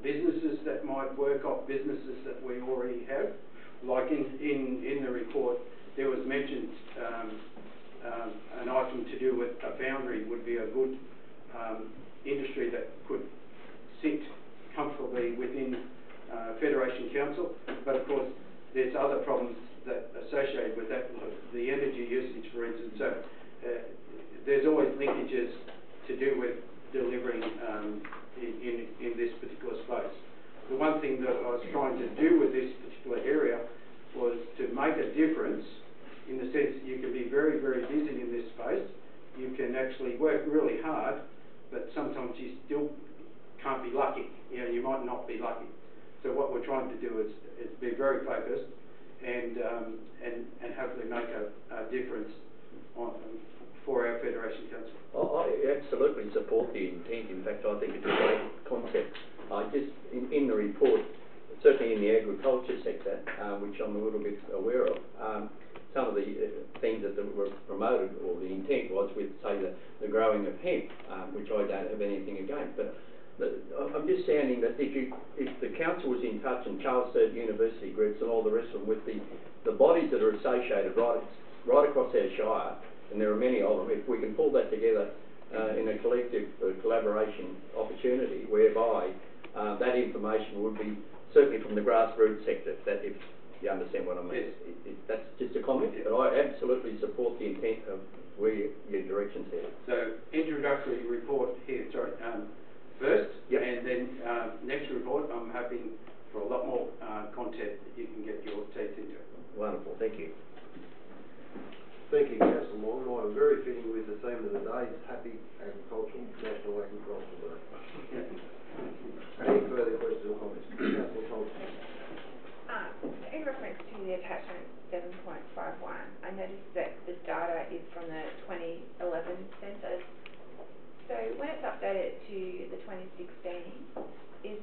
businesses that might work off businesses that we already have. Like in the report, there was mentioned an item to do with a foundry would be a good industry that could sit comfortably within Federation Council, but of course there's other problems that associated with that, like the energy usage, for instance. So there's always linkages to do with delivering in this particular space. The one thing that I was trying to do with this particular area was to make a difference in the sense that you can be very, very busy in this space. You can actually work really hard, but sometimes you still can't be lucky. You know, you might not be lucky. So what we're trying to do is be very focused and hopefully make a difference for our Federation Council. I absolutely support the intent. In fact, I think it's a great concept. I just, in the report, certainly in the agriculture sector, which I'm a little bit aware of, some of the things that were promoted, or the intent was with, say, the growing of hemp, which I don't have anything against. But I'm just sounding that if the council was in touch, and Charles Sturt University groups and all the rest of them, with the bodies that are associated right across our shire, and there are many of them, if we can pull that together in a collective collaboration opportunity, whereby that information would be certainly from the grassroots sector, if you understand what I mean. Yes. That's just a comment, but I absolutely support the intent of where your direction's headed. So, introductory report here, first, yep. And then next report, I'm hoping for a lot more content that you can get your teeth into. Wonderful, thank you. Thank you, Councillor Long. I'm very fitting with the theme of the day, it's Happy National Agricultural Day. Any further questions or comments? Councillor Thompson. In reference to the attachment 7.51, I noticed that the data is from the 2011 census. So when it's updated to the 2016, is,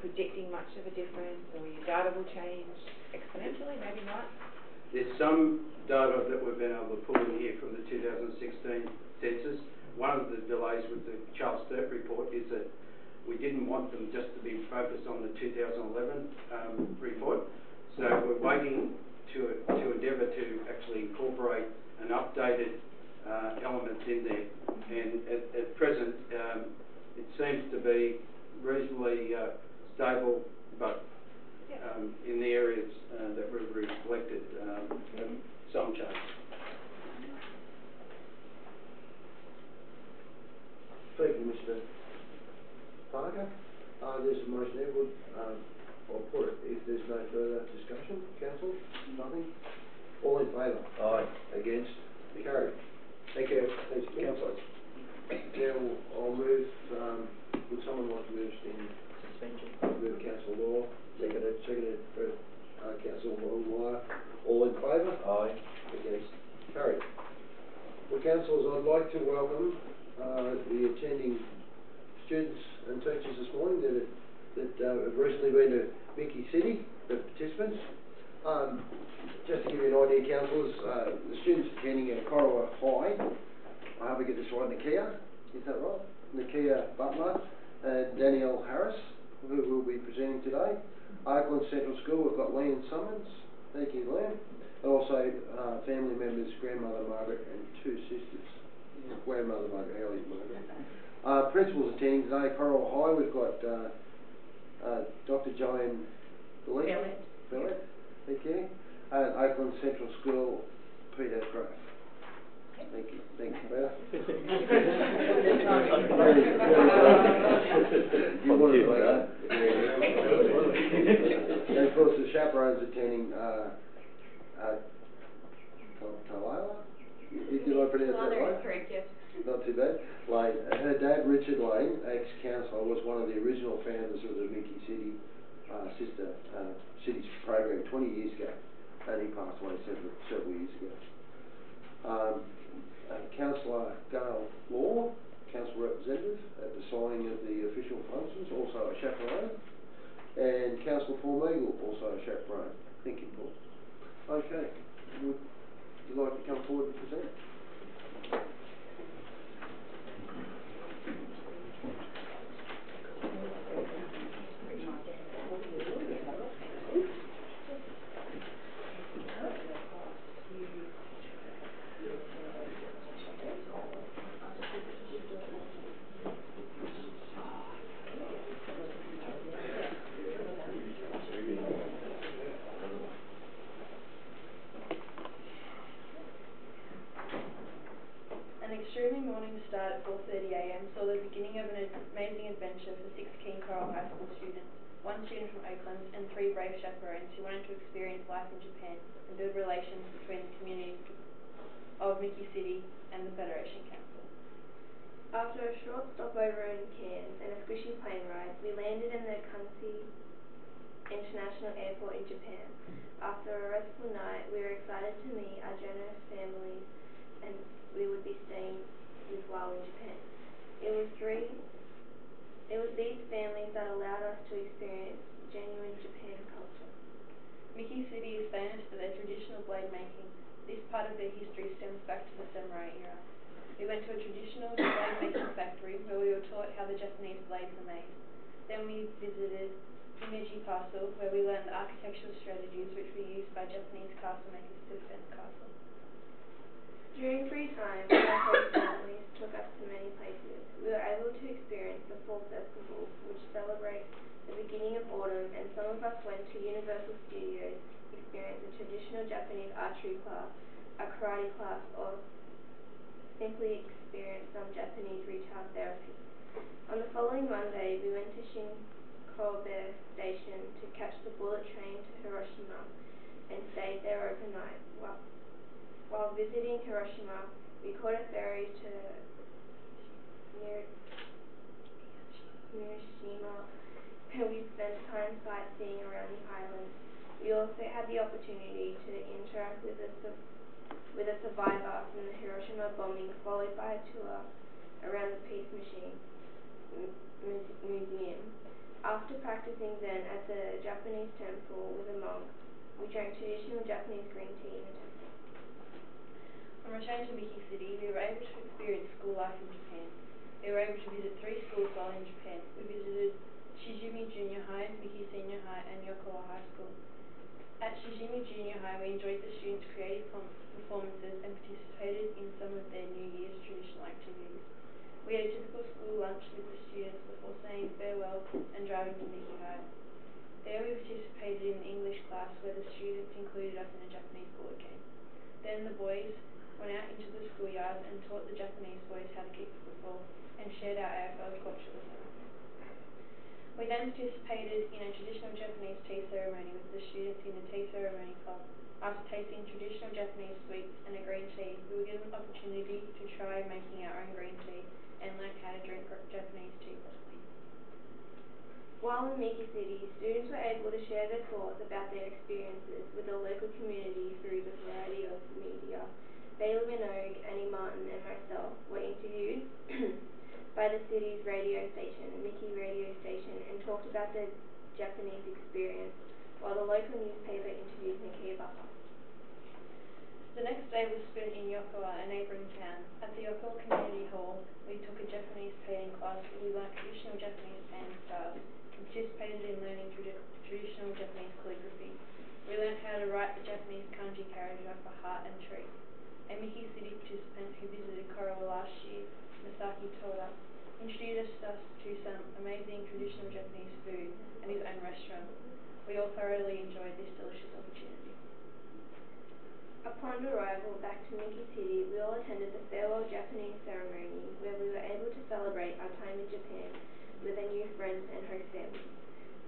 predicting much of a difference, or your data will change exponentially, maybe not? There's some data that we've been able to pull in here from the 2016 census. One of the delays with the Charles Sturt report is that we didn't want them just to be focused on the 2011 report. So we're waiting to endeavour to actually incorporate an updated element in there. And at present, it seems to be reasonably stable, but in the areas that we've reflected, some change. Thank you, Mr. Parker. There's a motion there. I'll put it if there's no further discussion. Council? Nothing? All in favour? Aye. Against? Carried. Thank you. Thanks, Councillor. Now I'll move, would someone like to move in Suspension. move Councillor Law? Seconded for Councillor Longmire. All in favour? Aye. Against? Carried. Well, councillors, I'd like to welcome the attending students and teachers this morning that have recently been to Mickey City, the participants. Just to give you an idea, councillors, the students attending at Corowa High, I hope I get this right, Nakia, is that right? Nakia Butler and Danielle Harris, who will be presenting today. Oakland Central School, we've got Liam Summons, thank you Liam, and also family members, grandmother Margaret and two sisters. Grandmother Margaret, Ellie's Margaret. Principals attending today, Corowa High, we've got Dr. Joanne Bellette, thank you, and Oakland Central School, Peter Graff. Thank you. Thanks, Peter. You wanted to say that? And of course the chaperones attending Talala? Did I pronounce that right? Correct, yes. Not too bad. Lane. Her dad, Richard Lane, ex-councillor, was one of the original founders of the Mickey City Sister Cities program 20 years ago, and he passed away several years ago. Councillor Gail Law, council representative at the signing of the official functions, also a chaperone, and Councillor Paul Meagle, also a chaperone. Thank you, Paul. Okay, would you like to come forward and present? An extremely morning start at 4:30 a.m. saw the beginning of an amazing adventure for 6 King Coral High School students, 1 student from Oakland and 3 brave chaperones who wanted to experience life in Japan and build relations between the community of Mickey City and the Federation Council. After a short stopover in Cairns and a squishy plane ride, we landed in the Kansai International Airport in Japan. After a restful night, we were excited to meet our generous families and we would be staying with while in Japan. It was these families that allowed us to experience genuine Japan culture. Mickey City is famous for their traditional blade making. This part of their history stems back to the samurai era. We went to a traditional blade making factory where we were taught how the Japanese blades are made. Then we visited Himeji Castle where we learned the architectural strategies which were used by Japanese castle makers to defend the castle. During free time, our host families took us to many places. We were able to experience the Fall Festival, which celebrates the beginning of autumn, and some of us went to Universal Studios, experienced a traditional Japanese archery class, a karate class, or simply experienced some Japanese retail therapy. On the following Monday, we went to Shinkobe Station to catch the bullet train to Hiroshima and stayed there overnight. While visiting Hiroshima, we caught a ferry to Hiroshima, and we spent time sightseeing around the island. We also had the opportunity to interact with a survivor from the Hiroshima bombing, followed by a tour around the Peace Machine Museum. After practicing Zen at the Japanese temple with a monk, we drank traditional Japanese green tea in the temple. On return to Miki City, we were able to experience school life in Japan. We were able to visit 3 schools while in Japan. We visited Shijumi Junior High, Miki Senior High, and Yokowa High School. At Shijumi Junior High, we enjoyed the students' creative performances and participated in some of their New Year's traditional activities. We had a typical school lunch with the students before saying farewell and driving to Miki High. There we participated in the English class where the students included us in a Japanese board game. Then the boys went out into the schoolyards and taught the Japanese boys how to kick the football and shared our AFL culture with them. We then participated in a traditional Japanese tea ceremony with the students in the tea ceremony club. After tasting traditional Japanese sweets and a green tea, we were given an opportunity to try making our own green tea and learn how to drink Japanese tea properly. While in Miki City, students were able to share their thoughts about their experiences with the local community through the variety of media. Bailey Minogue, Annie Martin and myself were interviewed by the city's radio station, Miki Radio Station, and talked about their Japanese experience, while the local newspaper interviewed Nikki Abaka. The next day was spent in Yokowa, a neighbouring town. At the Yokowa Community Hall, we took a Japanese painting class where we learnt traditional Japanese painting styles and participated in learning traditional Japanese calligraphy. We learnt how to write the Japanese kanji character for heart and tree. A Miki City participant who visited Korawa last year, Masaki Toda, introduced us to some amazing traditional Japanese food and his own restaurant. We all thoroughly enjoyed this delicious opportunity. Upon arrival back to Miki City, we all attended the farewell Japanese ceremony where we were able to celebrate our time in Japan with our new friends and host families.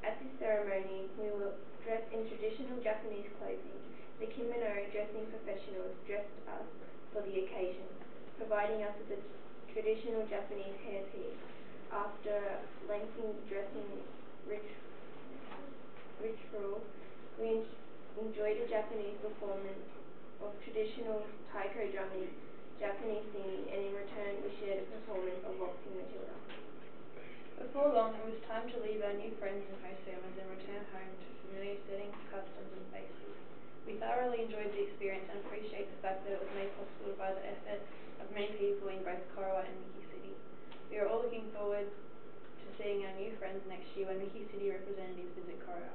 At this ceremony, we were dressed in traditional Japanese clothing. The kimono dressing professionals dressed us for the occasion, providing us with a traditional Japanese hairpiece. After lengthy dressing ritual, we enjoyed a Japanese performance of traditional taiko drumming, Japanese singing, and in return we shared a performance of Waltzing Matilda. Before long, it was time to leave our new friends and host families and return home to familiar settings, customs and faces. We thoroughly enjoyed the experience and appreciate the fact that it was made possible by the effort of many people in both Korawa and Miki City. We are all looking forward to seeing our new friends next year when Miki City representatives visit Korawa.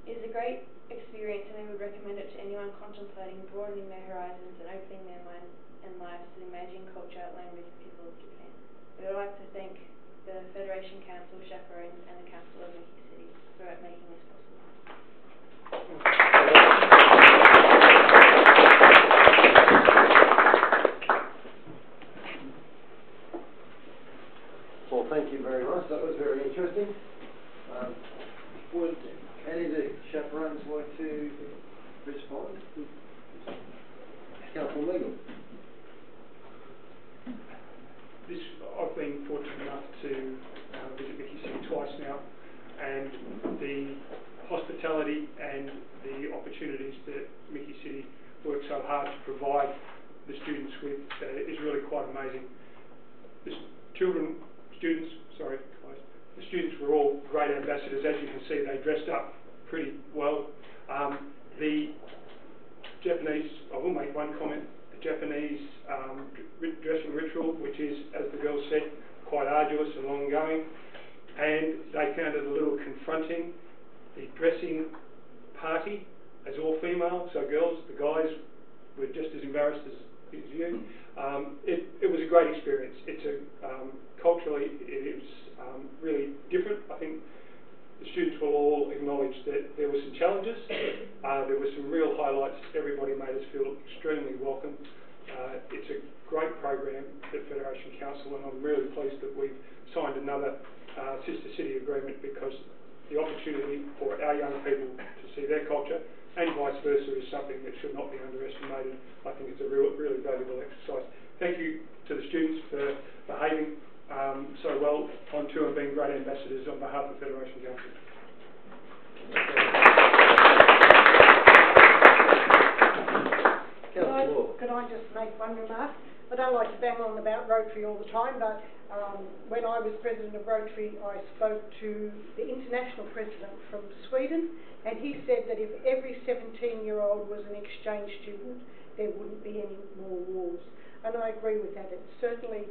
It is a great experience and we would recommend it to anyone contemplating broadening their horizons and opening their minds and lives to the emerging culture, language and people of Japan. We would like to thank the Federation Council, chaperones and the Council of Miki City for making this possible. Well, thank you very much. That was very interesting. Would any of the chaperones like to respond? Councillor Legal. I've been fortunate enough to visit Miki City twice now, and the hospitality and the opportunities that Miki City work so hard to provide the students with is really quite amazing. The students were all great ambassadors. As you can see, they dressed up pretty well. The Japanese, I will make one comment, the Japanese dressing ritual, which is, as the girls said, quite arduous and ongoing, and they found it a little confronting. The dressing party as all female, so girls, the guys were just as embarrassed as you. It was a great experience. Culturally, it was really different. I think the students will all acknowledge that there were some challenges. There were some real highlights. Everybody made us feel extremely welcome. It's a great program at Federation Council, and I'm really pleased that we've signed another sister city agreement, because the opportunity for our young people to see their culture, and vice versa, is something that should not be underestimated. I think it's a really valuable exercise. Thank you to the students for behaving so well on tour and being great ambassadors on behalf of Federation Council. Could I just make one remark? I don't like to bang on about Rotary all the time, but when I was president of Rotary, I spoke to the international president from Sweden, and he said that if every 17-year-old was an exchange student, there wouldn't be any more wars. And I agree with that. It certainly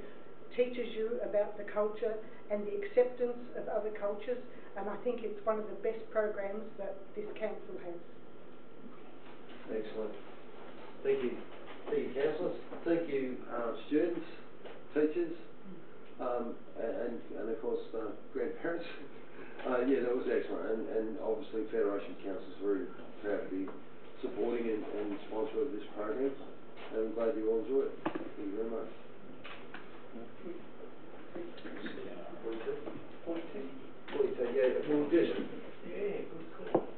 teaches you about the culture and the acceptance of other cultures, and I think it's one of the best programs that this council has. Excellent. Thank you. Thank you, councillors. Thank you, students, teachers, and of course, grandparents. Yeah, that was excellent, and obviously Federation Council is very proud to be supporting and sponsor of this program, and I'm glad you all enjoy it. Thank you very much. Yeah, we'll do it. Yeah, good call.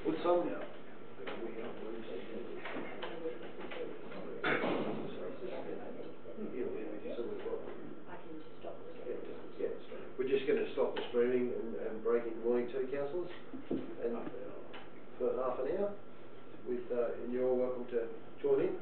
Would some... We're just going to stop the streaming and break into morning tea, councillors, and for half an hour. And you're all welcome to join in.